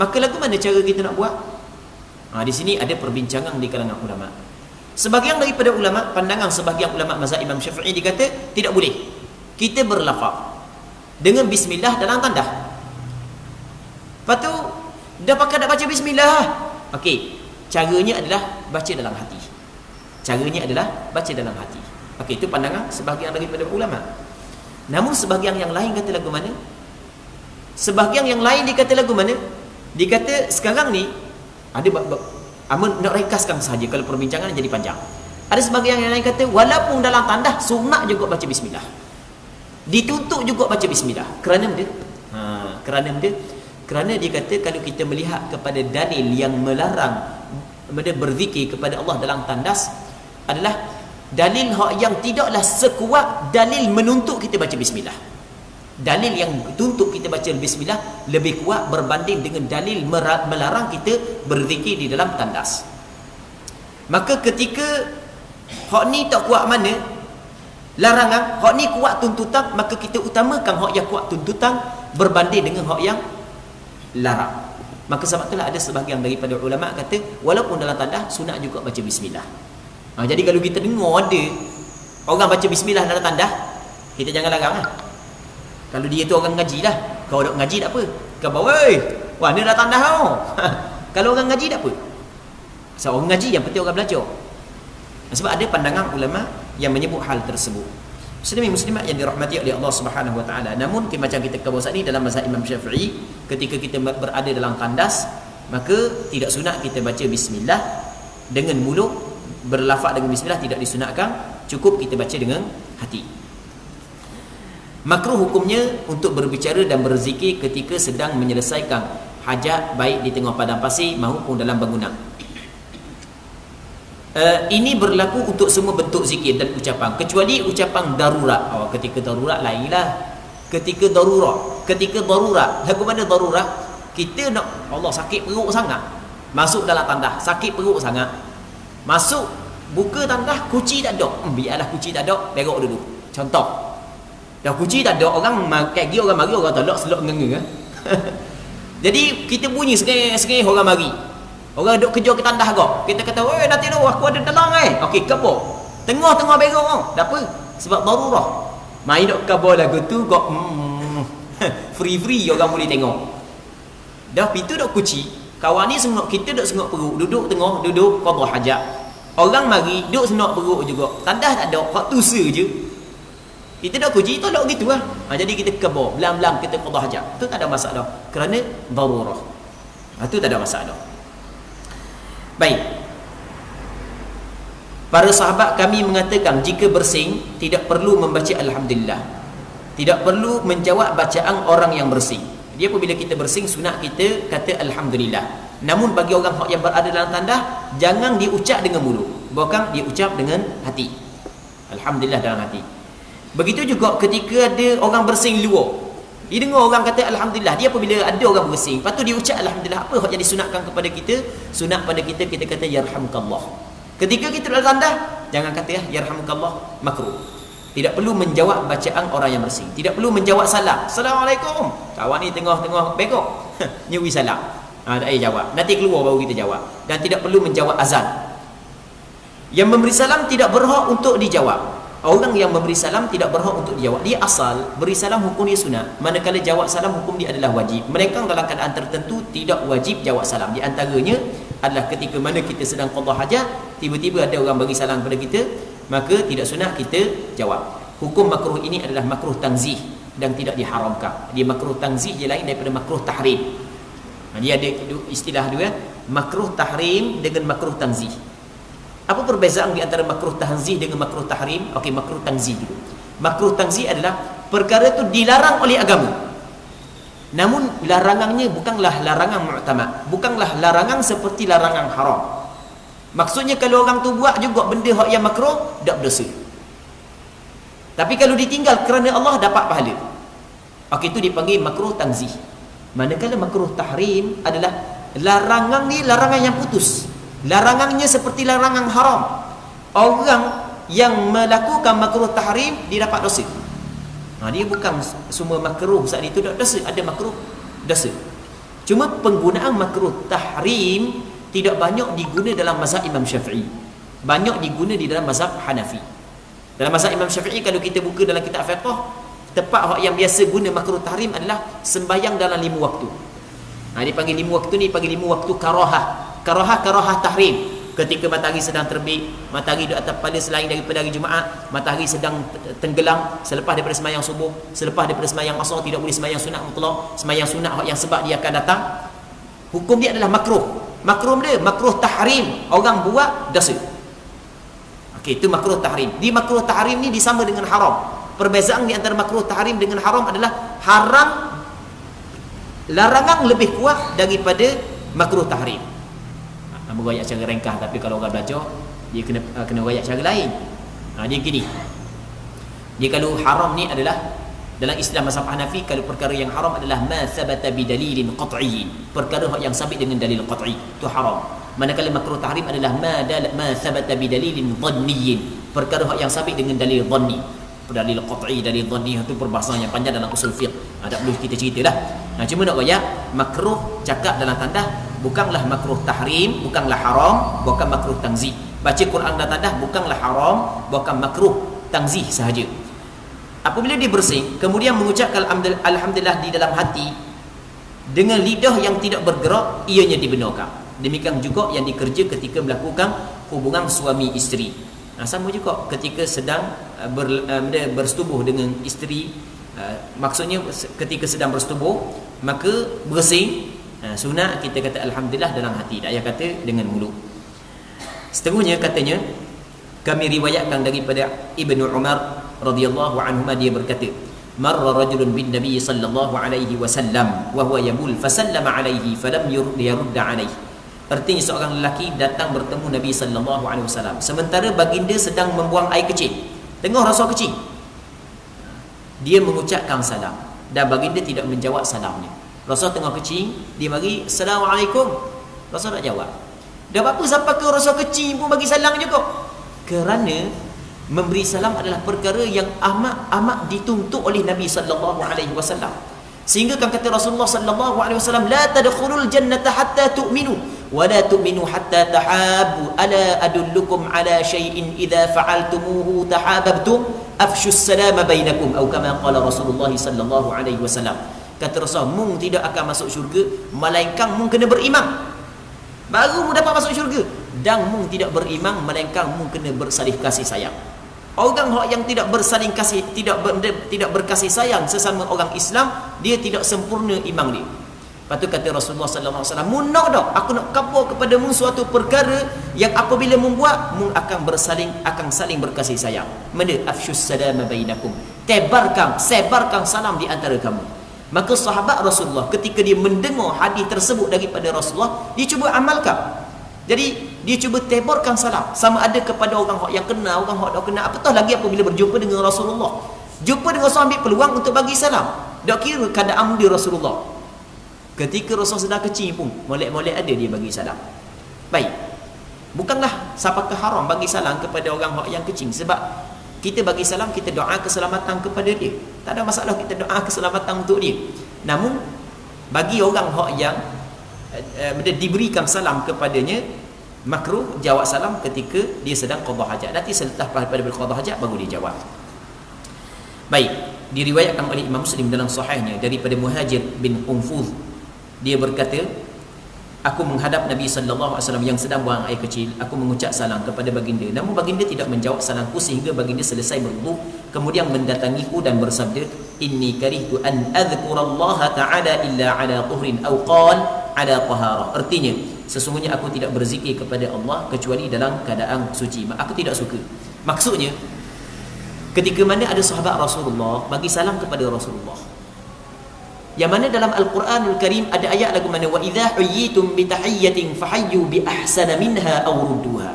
Maka lagu mana cara kita nak buat? Di sini ada perbincangan di kalangan ulama. Sebahagian daripada ulama, pandangan sebahagian ulama mazhab Imam Syafi'i, dikata tidak boleh kita berlafaz dengan bismillah dalam tandas. Lepas tu dah pakai nak baca bismillah. Okey, caranya adalah baca dalam hati. Caranya adalah baca dalam hati. Okey, itu pandangan sebahagian daripada ulama. Namun sebahagian yang lain kata lagu mana? Sebahagian yang lain dikata lagu mana? Dikata sekarang ni ada amun nak ringkaskan sahaja kalau perbincangan jadi panjang. Ada sebahagian yang lain kata walaupun dalam tandas sunat juga baca bismillah. Dituntut juga baca bismillah. Kerana dia kerana dia kata kalau kita melihat kepada dalil yang melarang berzikir kepada Allah dalam tandas adalah dalil yang tidaklah sekuat dalil menuntut kita baca bismillah. Dalil yang tuntut kita baca bismillah lebih kuat berbanding dengan dalil melarang kita berzikir di dalam tandas. Maka ketika hak ni tak kuat mana larangan, hak ni kuat tuntutan, maka kita utamakan hak yang kuat tuntutan berbanding dengan hak yang larang. Maka sebab itulah ada sebahagian daripada ulama kata walaupun dalam tandas sunat juga baca bismillah. Jadi kalau kita dengar ada orang baca bismillah dalam tandas, kita jangan larang lah. Kalau dia tu orang ngaji lah. Kau dok ngaji tak apa, kau bawa wah ni dah tandas tau. Kalau orang ngaji tak apa. Sebab orang ngaji yang penting orang belajar. Sebab ada pandangan ulama yang menyebut hal tersebut. Muslimin muslimat yang dirahmati oleh Allah Subhanahu Wa Taala. Namun macam kita katakan saat ni dalam mazhab Imam Syafi'i, ketika kita berada dalam tandas, maka tidak sunat kita baca bismillah dengan mulut, berlafaz dengan bismillah tidak disunatkan, cukup kita baca dengan hati. Makruh hukumnya untuk berbicara dan berzikir ketika sedang menyelesaikan hajat, baik di tengah padang pasir maupun dalam bangunan. Ini berlaku untuk semua bentuk zikir dan ucapan kecuali ucapan darurat. Ketika darurat lainlah. Ketika darurat lagu mana darurat? Kita nak Allah sakit perut sangat, masuk dalam tandas sakit perut sangat, masuk buka tandas kunci tak ada, biarlah kunci tak ada, perok dulu. Contoh dah kunci tak ada, orang kayak gini orang mari orang tolak selok ngenge. Jadi kita bunyi sengih orang mari. Orang duk kerja ke tandas agak. Kita kata, "Oi, nanti tu aku ada dalang Okey, kabur. Tengah-tengah berok. Tak apa. Sebab darurah. Main duk kabur lagu tu kok free orang boleh tengok. Dah pintu duk kunci. Kawan ni sengok, kita duk sengok perut, duduk tengah, duduk qada hajat. Orang mari duk sengok perut juga. Tandas tak ada, hak tu je. Kita dah kunci tolak gitu lah. Jadi kita kabur, belang-belang kita qada hajat. Tu tak ada masalah kerana darurah. Tu tak ada masalah. Baik. Para sahabat kami mengatakan jika bersing tidak perlu membaca alhamdulillah. Tidak perlu menjawab bacaan orang yang bersing. Dia apabila kita bersing sunat kita kata alhamdulillah. Namun bagi orang yang berada dalam tandas, jangan diucap dengan mulut, bahkan diucap dengan hati. Alhamdulillah dalam hati. Begitu juga ketika ada orang bersin luar, dia dengar orang kata Alhamdulillah, dia apabila ada orang bersin, lepas tu dia ucap Alhamdulillah. Apa yang disunatkan kepada kita? Sunat pada kita, kita kata Yarhamukallah. Ketika kita dalam tandas, jangan kata Yarhamukallah, makruh. Tidak perlu menjawab bacaan orang yang bersin. Tidak perlu menjawab salam. Assalamualaikum. Kawan ni tengah-tengah bengkok, nyuri salam. Tak payah jawab. Nanti keluar baru kita jawab. Dan tidak perlu menjawab azan. Yang memberi salam tidak berhak untuk dijawab. Orang yang memberi salam tidak berhak untuk dijawab. Dia asal beri salam hukum dia sunat. Manakala jawab salam hukum dia adalah wajib. Mereka dalam keadaan tertentu tidak wajib jawab salam. Di antaranya adalah ketika mana kita sedang qada hajat, tiba-tiba ada orang bagi salam kepada kita, maka tidak sunat kita jawab. Hukum makruh ini adalah makruh tanzih dan tidak diharamkan. Dia makruh tanzih dia lain daripada makruh tahrim. Dia ada istilah dua, makruh tahrim dengan makruh tanzih. Apa perbezaan di antara makruh tanzih dengan makruh tahrim? Okey, makruh tanzih dulu. Makruh tanzih adalah perkara itu dilarang oleh agama. Namun larangannya bukanlah larangan mu'tamad, bukanlah larangan seperti larangan haram. Maksudnya kalau orang tu buat juga benda yang makruh, tak berdosa. Tapi kalau ditinggal kerana Allah, dapat pahala. Okey, itu dipanggil makruh tanzih. Manakala makruh tahrim adalah larangan ni larangan yang putus. Larangannya seperti larangan haram. Orang yang melakukan makruh tahrim, dia dapat dosa. Dia bukan semua makruh saat itu tak dosa, ada makruh dosa. Cuma penggunaan makruh tahrim tidak banyak diguna dalam mazhab Imam Syafi'i. Banyak diguna di dalam mazhab Hanafi. Dalam mazhab Imam Syafi'i, kalau kita buka dalam kitab fiqh, tempat yang biasa guna makruh tahrim adalah sembahyang dalam 5 waktu. Dia panggil 5 waktu ni, panggil 5 waktu karahah. Karahah tahrim. Ketika matahari sedang terbit, matahari di atas kepala selain daripada hari Jumaat, matahari sedang tenggelam, selepas daripada sembahyang subuh, selepas daripada sembahyang asar, tidak boleh sembahyang sunat mutlak, sembahyang sunat yang sebab dia akan datang. Hukum dia adalah makruh. Makruh dia, makruh tahrim. Orang buat dosa. Okey, itu makruh tahrim. Di makruh tahrim ni disama dengan haram. Perbezaan di antara makruh tahrim dengan haram adalah haram larangan lebih kuat daripada makruh tahrim. Merayak cara ringkas, tapi kalau orang belajar dia kena rayak cara lain. Dia gini. Dia kalau haram ni adalah dalam istilah mazhab Hanafi, kalau perkara yang haram adalah ma thabata bi dalilin qat'iyyin, perkara yang sabit dengan dalil qat'i, itu haram. Manakala makruh tahrim adalah ma thabata bi dalilin dhanniyyin, perkara yang sabit dengan dalil dhanni. Dalil qat'i, dalil dhanni itu perbahasan yang panjang dalam usul fiqh. Tak perlu kita ceritalah. Cuma nak rayak makruh cakap dalam tandas bukanlah makruh tahrim, bukanlah haram, bukan makruh tanzih. Baca Quran dalam tandas bukanlah haram, bukan makruh tanzih sahaja. Apabila dia bersih, kemudian mengucapkan alhamdulillah di dalam hati dengan lidah yang tidak bergerak, ianya dibenarkan. Demikian juga yang dikerja ketika melakukan hubungan suami isteri. Sama juga ketika sedang bersetubuh dengan isteri, maksudnya ketika sedang bersetubuh, maka bersih. Sunat kita kata alhamdulillah dalam hati, tak payah kata dengan mulut. Seterusnya katanya, kami riwayatkan daripada Ibnu Umar radhiyallahu anhuma, dia berkata, marra rajulun bin nabiy sallallahu alaihi wasallam wa huwa yabul fasallama alaihi falam yurda alaihi. Artinya seorang lelaki datang bertemu Nabi sallallahu alaihi wasallam sementara baginda sedang membuang air kecil, tengah rasa kecil. Dia mengucapkan salam dan baginda tidak menjawab salamnya. Rasul tengah kecil, dia bagi Assalamualaikum, Rasul tak jawab. Dah apa sampai ke Rasul kecil pun bagi salam juga. Kerana memberi salam adalah perkara yang amat dituntut oleh Nabi sallallahu alaihi wasallam. Sehingga kan kata Rasulullah sallallahu alaihi wasallam, la tadkhulul jannata hatta tu'minu wa la tu'minu hatta tahabbu, ala adullukum ala syai'in idza fa'altumuhu tahabbtum afshus salama bainakum, atau kama qala Rasulullah sallallahu alaihi wasallam. Kata Rasul, mung tidak akan masuk syurga melainkan mung kena beriman, baru mung dapat masuk syurga. Dan mung tidak beriman melainkan mung kena bersalih kasih sayang. Orang yang tidak bersaling kasih, tidak berkasih sayang sesama orang Islam, dia tidak sempurna iman dia. Lepas tu kata Rasulullah sallallahu alaihi wasallam, mung nak dak, aku nak kabur kepada mung suatu perkara yang apabila mung buat, mung akan saling berkasih sayang. Mana afshus salama bainakum, sebarkan salam di antara kamu. Maka sahabat Rasulullah ketika dia mendengar hadis tersebut daripada Rasulullah, dia cuba amalkan. Jadi dia cuba tebarkan salam, sama ada kepada orang yang kenal, orang yang tak kenal. Apatah lagi apabila berjumpa dengan Rasulullah. Jumpa dengan Rasul, ambil peluang untuk bagi salam. Tak kira keadaan dia Rasulullah. Ketika Rasul sedang kecil pun, molek-molek ada dia bagi salam. Baik. Bukanlah siapakah haram bagi salam kepada orang yang kecil, sebab kita bagi salam, kita doa keselamatan kepada dia. Tak ada masalah kita doa keselamatan untuk dia. Namun bagi orang yang diberikan salam kepadanya, makruh jawab salam ketika dia sedang qada hajat. Nanti selepas daripada berqada hajat baru dia jawab. Baik, diriwayatkan oleh Imam Muslim dalam sahihnya daripada Muhajir bin Unfuz, dia berkata, aku menghadap Nabi sallallahu alaihi wasallam yang sedang buang air kecil. Aku mengucap salam kepada baginda, namun baginda tidak menjawab salamku sehingga baginda selesai berwudu, kemudian mendatangiku dan bersabda, inni karihtu an adhkurallaha ta'ala illa ala tuhrin aw qala ala taharah. Artinya, sesungguhnya aku tidak berzikir kepada Allah kecuali dalam keadaan suci. Aku tidak suka. Maksudnya, ketika mana ada sahabat Rasulullah bagi salam kepada Rasulullah, yang mana dalam Al-Quranul Karim ada ayat lagu mana, wa idza huyyitum bi tahiyyatin fahayyu bi ahsana minha aw rudduha.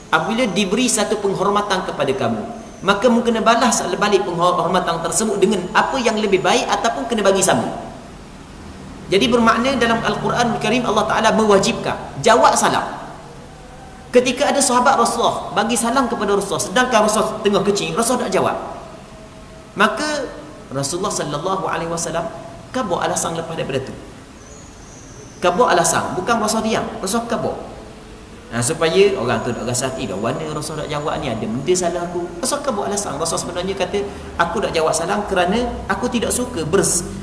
Apabila diberi satu penghormatan kepada kamu, maka mu kena balas balik penghormatan tersebut dengan apa yang lebih baik ataupun kena bagi sama. Jadi bermakna dalam Al-Quranul Karim Allah Taala mewajibkan jawab salam. Ketika ada sahabat Rasulullah bagi salam kepada Rasulullah, sedangkan Rasulullah tengah kecil, Rasulullah tak jawab, maka Rasulullah sallallahu alaihi wasallam kabur alasan lepas daripada tu. Kabur alasan, bukan Rasul diam, Rasul kabur. Supaya orang tu tak rasa hati dah, mana Rasul tak jawab ni, ada benda salah aku. Rasul kabur alasan. Rasul sebenarnya kata, aku tak jawab salam kerana aku tidak suka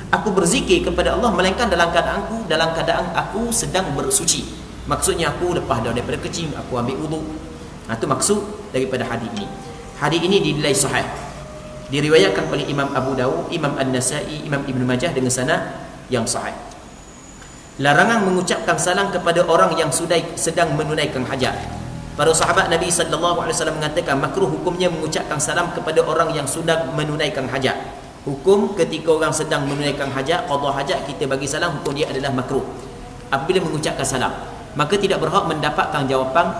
aku berzikir kepada Allah melainkan dalam keadaan aku sedang bersuci. Maksudnya aku lepas daripada kecil aku ambil wudu. Itu maksud daripada hadis ini. Hadis ini dinilai sahih. Diriwayatkan oleh Imam Abu Dawud, Imam An-Nasa'i, Imam Ibn Majah dengan sanad yang sahih. Larangan mengucapkan salam kepada orang yang sedang menunaikan hajat. Para sahabat Nabi sallallahu alaihi wasallam mengatakan makruh hukumnya mengucapkan salam kepada orang yang sedang menunaikan hajat. Hukum ketika orang sedang menunaikan hajat, qada hajat, kita bagi salam, hukum dia adalah makruh. Apabila mengucapkan salam, maka tidak berhak mendapatkan jawapan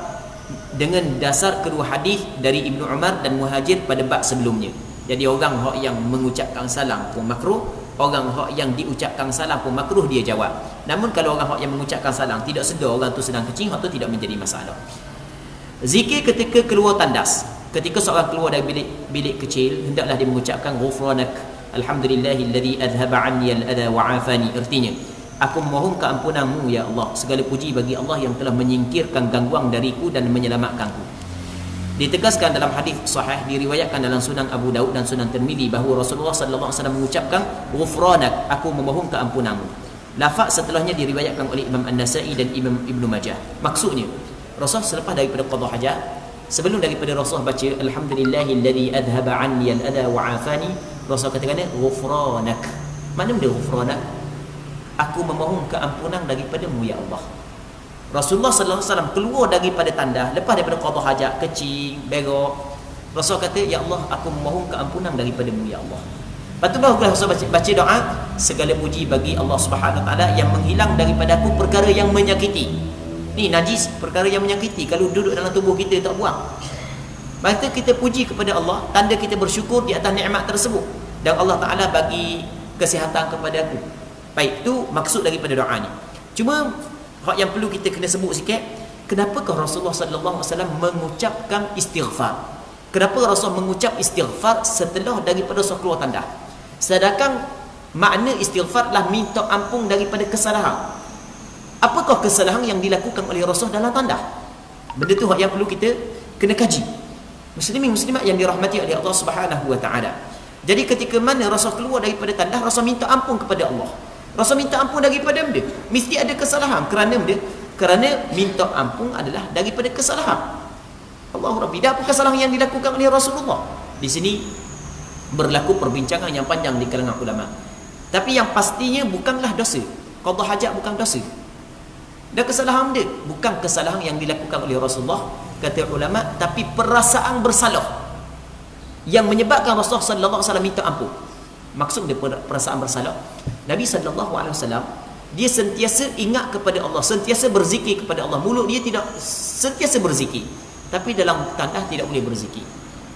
dengan dasar kedua hadis dari Ibnu Umar dan Muhajir pada bab sebelumnya. Jadi orang yang mengucapkan salam pun makruh, orang yang diucapkan salam pun makruh dia jawab. Namun kalau orang yang mengucapkan salam tidak sedar orang tu sedang kecil, itu tidak menjadi masalah. Zikir ketika keluar tandas. Ketika seorang keluar dari bilik kecil, hendaklah dia mengucapkan ghufranak alhamdulillahilladzi adhaba 'anni al-adha wa 'afani. Artinya, aku memohon keampunanmu ya Allah, segala puji bagi Allah yang telah menyingkirkan gangguan dariku dan menyelamatkanku. Ditegaskan dalam hadis sahih diriwayatkan dalam Sunan Abu Daud dan Sunan Tirmizi bahawa Rasulullah sallallahu alaihi wasallam mengucapkan ghufranak, aku memohon keampunanmu. Lafaz setelahnya diriwayatkan oleh Imam An-Nasa'i dan Imam Ibn Majah. Maksudnya, Rasul selepas daripada qada hajat, sebelum daripada Rasul baca alhamdulillahilladzi adhaba 'anni al-adha wa 'afani, Rasul katakan ghufranak. Mana benda ghufranak? Aku memohon keampunan daripadamu ya Allah. Rasulullah sallallahu alaihi wasallam keluar daripada tandas lepas daripada qada hajat, kecil, berok. Rasul kata, ya Allah, aku memohon keampunan daripadamu ya Allah. Lepas tu baru Rasul baca doa, segala puji bagi Allah Subhanahu wa taala yang menghilang daripada aku perkara yang menyakiti. Ni najis, perkara yang menyakiti kalau duduk dalam tubuh kita tak buang. Maka kita puji kepada Allah, tanda kita bersyukur di atas nikmat tersebut, dan Allah Taala bagi kesihatan kepada aku. Baik, tu maksud daripada doa ni. Cuma yang perlu kita kena sebut sikit, kenapakah Rasulullah sallallahu alaihi wasallam mengucapkan istighfar? Kenapa Rasul mengucap istighfar setelah daripada Rasul keluar tandas? Sedangkan makna istighfar adalah minta ampun daripada kesalahan. Apakah kesalahan yang dilakukan oleh Rasul dalam tandas? Benda tu yang perlu kita kena kaji. Muslimin muslimat yang dirahmati oleh Allah Subhanahu wa taala. Jadi ketika mana Rasul keluar daripada tandas, Rasul minta ampun kepada Allah. Rasul minta ampun daripada benda. Mesti ada kesalahan. Kerana minta ampun adalah daripada kesalahan. Allahu Rabbi. Dan apa kesalahan yang dilakukan oleh Rasulullah? Di sini berlaku perbincangan yang panjang di kalangan ulama. Tapi yang pastinya bukanlah dosa. Qada hajat bukan dosa. Dan kesalahan dia bukan kesalahan yang dilakukan oleh Rasulullah, kata ulama, tapi perasaan bersalah yang menyebabkan Rasulullah sallallahu alaihi wasallam minta ampun. Maksud dia perasaan bersalah, Nabi SAW, dia sentiasa ingat kepada Allah, sentiasa berzikir kepada Allah. Mulut dia tidak sentiasa berzikir, tapi dalam tandas tidak boleh berzikir.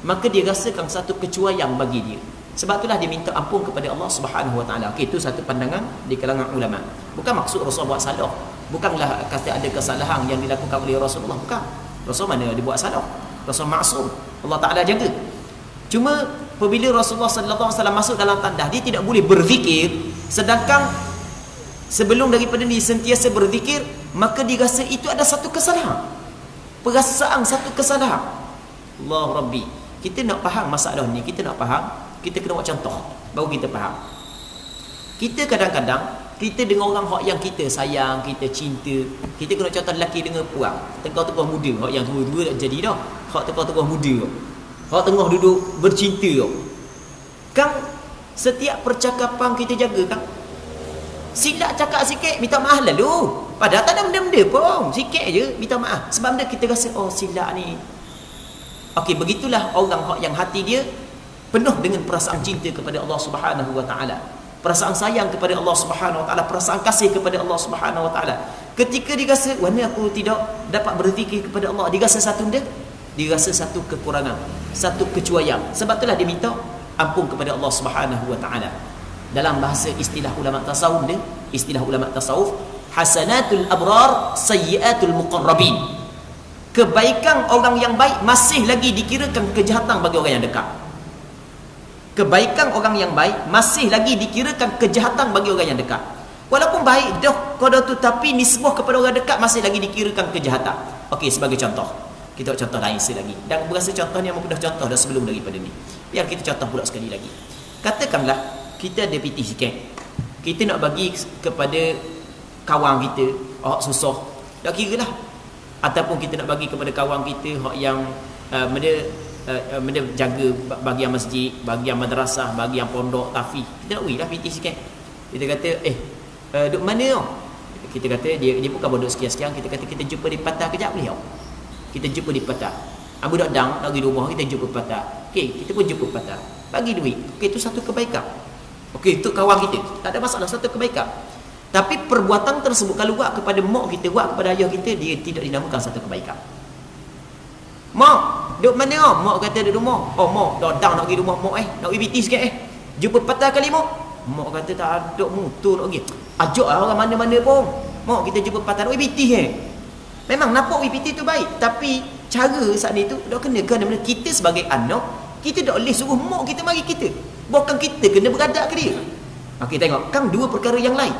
Maka dia rasakan satu kecuaian bagi dia. Sebab itulah dia minta ampun kepada Allah Subhanahu Wa Taala. Okey, itu satu pandangan di kalangan ulama. Bukan maksud Rasul buat salah. Bukanlah kata ada kesalahan yang dilakukan oleh Rasulullah. Bukan. Rasul mana dia buat salah? Rasul maksum. Allah Taala jaga. Cuma apabila Rasulullah sallallahu alaihi wasallam masuk dalam tandas, dia tidak boleh berzikir, sedangkan sebelum daripada ni sentiasa berzikir, maka dia rasa itu ada satu kesalahan. Perasaan satu kesalahan. Allah Rabbi. Kita nak faham masalah ni, kita nak faham, kita kena buat contoh baru kita faham. Kita kadang-kadang kita dengan orang hak yang kita sayang, kita cinta, kita kena contoh lelaki dengan perempuan. Tengah-tengah muda, hak yang tua-tua tak jadi dah. Hak tengah-tengah muda, hak tengah duduk bercinta kan, setiap percakapan kita jaga kan. Silap cakap sikit, minta maaf lalu. Padahal tak ada benda-benda pun, sikit je minta maaf. Sebab benda kita rasa, oh silap ni. Okey, begitulah orang hak yang hati dia penuh dengan perasaan cinta kepada Allah Subhanahu Wa Taala, perasaan sayang kepada Allah Subhanahu Wa Taala, perasaan kasih kepada Allah Subhanahu Wa Taala. Ketika dia rasa, mana aku tidak dapat berzikir kepada Allah, dia rasa satu benda, dia rasa satu kekurangan, satu kecuaian. Sebab itulah dia minta ampun kepada Allah Subhanahu Wa Taala. Dalam bahasa istilah ulama tasawuf dia, istilah ulama tasawuf, hasanatul abrar sayyiatul muqarrabin. Kebaikan orang yang baik masih lagi dikirakan kejahatan bagi orang yang dekat. Kebaikan orang yang baik masih lagi dikirakan kejahatan bagi orang yang dekat. Walaupun baik dah kau tu, tapi nisbah kepada orang dekat masih lagi dikirakan kejahatan. Okey, sebagai contoh, kita buat contoh lain sekali lagi. Dan berasa contoh ni yang mudah contoh dah sebelum daripada ni. Biar kita contoh pula sekali lagi. Katakanlah kita ada piti sikit, kita nak bagi kepada kawan kita, oh susah, tak kira lah. Ataupun kita nak bagi kepada kawan kita yang benda jaga bahagian masjid, bahagian madrasah, bahagian pondok, tafiz. Kita nak lah piti sikit. Kita kata, duduk mana tau? Kita kata, dia bukan duduk sekian-sekian. Kita kata, kita jumpa di patah kejap boleh tau? Kita jumpa di patah. Budak dang nak pergi rumah, kita jumpa patah. Okey, kita pun jumpa patah. Bagi duit. Okey, itu satu kebaikan. Okey, itu kawan kita. Tak ada masalah, satu kebaikan. Tapi perbuatan tersebut kalau buat kepada mak kita, buat kepada ayah kita, dia tidak dinamakan satu kebaikan. Mak, duduk mana oh? Mak kata duduk rumah. Oh mak, dah nak pergi rumah mak nak pergi BT sikit Jumpa patah kali mak. Mak kata tak ada motor nak pergi. Ajak orang mana-mana pun. Mak, kita jumpa patah nak pergi BT Memang nampak BT tu baik, tapi cara saat ni tu dah kena kerana kita sebagai anak, kita tak boleh suruh mak kita mari kita. Bukan kita kena beradak ke dia. Okey, tengok, kan dua perkara yang lain.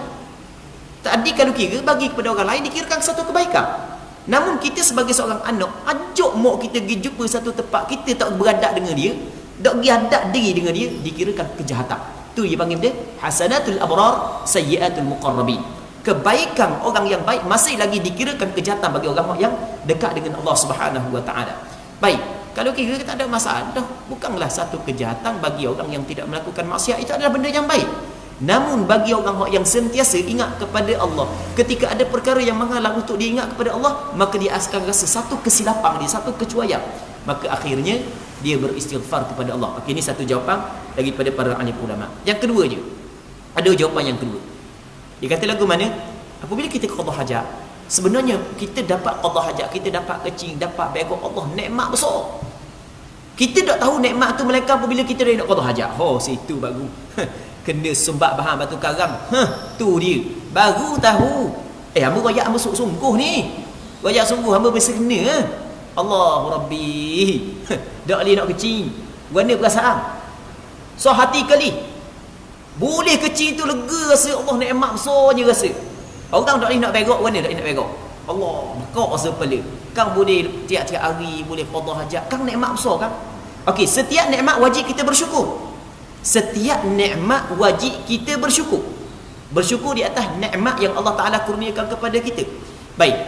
Tadi kalau kira bagi kepada orang lain dikirakan satu kebaikan. Namun kita sebagai seorang anak, ajak mak kita pergi jumpa satu tempat, kita tak beradak dengan dia, tak pergi adat diri dengan dia, dikirakan kejahatan. Tu dia panggil dia hasanatul abrar sayyiatul muqarrabin. Kebaikan orang yang baik masih lagi dikirakan kejahatan bagi orang yang dekat dengan Allah Subhanahu Wa Taala. Baik, kalau kira tak ada masalah, bukanlah satu kejahatan bagi orang yang tidak melakukan maksiat, itu adalah benda yang baik. Namun bagi orang yang sentiasa ingat kepada Allah, ketika ada perkara yang menghalang untuk dia ingat kepada Allah, maka dia akan rasa satu kesilapan dia, satu kecuaian. Maka akhirnya dia beristighfar kepada Allah. Okey, ini satu jawapan daripada para alim ulama. Yang kedua je, ada jawapan yang kedua. Dia kata lagu mana? Apabila kita qada hajat, sebenarnya kita dapat qada hajat, kita dapat kecing, dapat begok Allah, nikmat besar. Kita tak tahu nikmat tu melainkan apabila kita dah nak qada hajat. Oh, situ baru kena sumbat bahan batu karang. Tu dia. Baru tahu. Hamba royak hamba sungguh ni. Royak sungguh hamba bersekena. Allahu Rabbi. Tak boleh nak kecing. Mana perasaan? So hati kali. Boleh kecing tu lega rasa, Allah nikmat besar je rasa. Orang tak boleh nak begok, mana tak boleh nak begok? Allah, bekak rasa kepala. Kan boleh tiap-tiap hari, boleh qada hajat. Kan nikmat besar kan? Okey, setiap nikmat wajib kita bersyukur. Setiap nikmat wajib kita bersyukur. Bersyukur di atas nikmat yang Allah Ta'ala kurniakan kepada kita. Baik,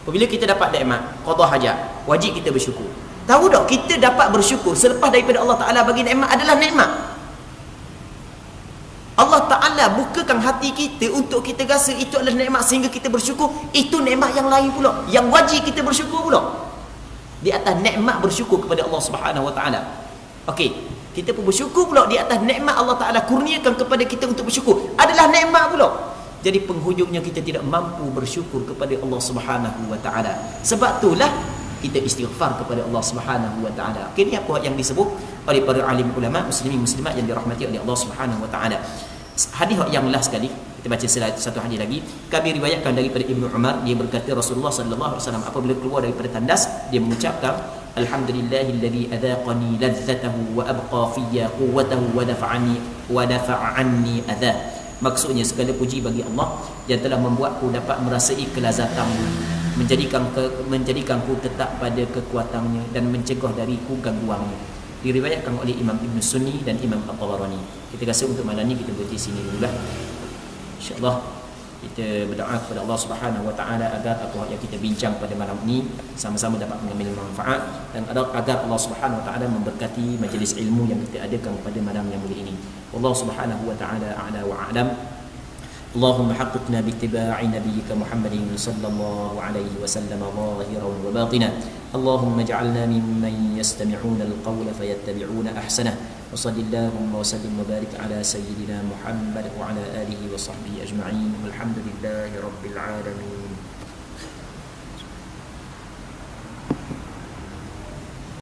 apabila kita dapat nikmat qada hajat, wajib kita bersyukur. Tahu tak, kita dapat bersyukur selepas daripada Allah Ta'ala bagi nikmat adalah nikmat. Allah Ta'ala bukakan hati kita untuk kita rasa itu adalah nikmat sehingga kita bersyukur. Itu nikmat yang lain pula, yang wajib kita bersyukur pula. Di atas nikmat bersyukur kepada Allah Subhanahu Wa Ta'ala. Okey, Kita pun bersyukur pula di atas nikmat Allah Ta'ala kurniakan kepada kita untuk bersyukur. Adalah nikmat pula. Jadi penghujungnya kita tidak mampu bersyukur kepada Allah Subhanahu Wa Ta'ala. Sebab itulah kita istighfar kepada Allah Subhanahu Wa Ta'ala. Ini apa yang disebut oleh para alim ulama muslimin muslimat yang dirahmati oleh Allah Subhanahu Wa Ta'ala. Hadis yang last sekali, kita baca satu hadis lagi. Kami riwayatkan daripada Ibnu Umar, dia berkata Rasulullah sallallahu alaihi wasallam apabila keluar daripada tandas, dia mengucapkan alhamdulillahilladzi adzaqani ladzatahu wa abqa fiyya quwwatahu wa dafa'a anni adza. Maksudnya segala puji bagi Allah yang telah membuatku dapat merasai kelazatanmu, menjadikanku tetap pada kekuatannya dan mencegah dariku gangguannya. Diriwayatkan oleh Imam Ibn Sunni dan Imam At-Tabarani. Kita rasa untuk malam ni kita berhenti sini dululah. InsyaAllah kita berdoa kepada Allah Subhanahu Wa Ta'ala agar apa yang kita bincang pada malam ini sama-sama dapat mengambil manfaat, dan agar Allah Subhanahu Wa Ta'ala memberkati majlis ilmu yang kita adakan pada malam yang mulia ini. Allah Subhanahu Wa Ta'ala a'la wa a'lam. اللهم حققنا باتباع نبيك محمد صلى الله عليه وسلم ظاهرا وباطنا. اللهم اجعلنا ممن يستمعون القول فيتبعون احسنه. وصل اللهم وسلم وبارك على سيدنا محمد وعلى اله وصحبه اجمعين والحمد لله رب العالمين.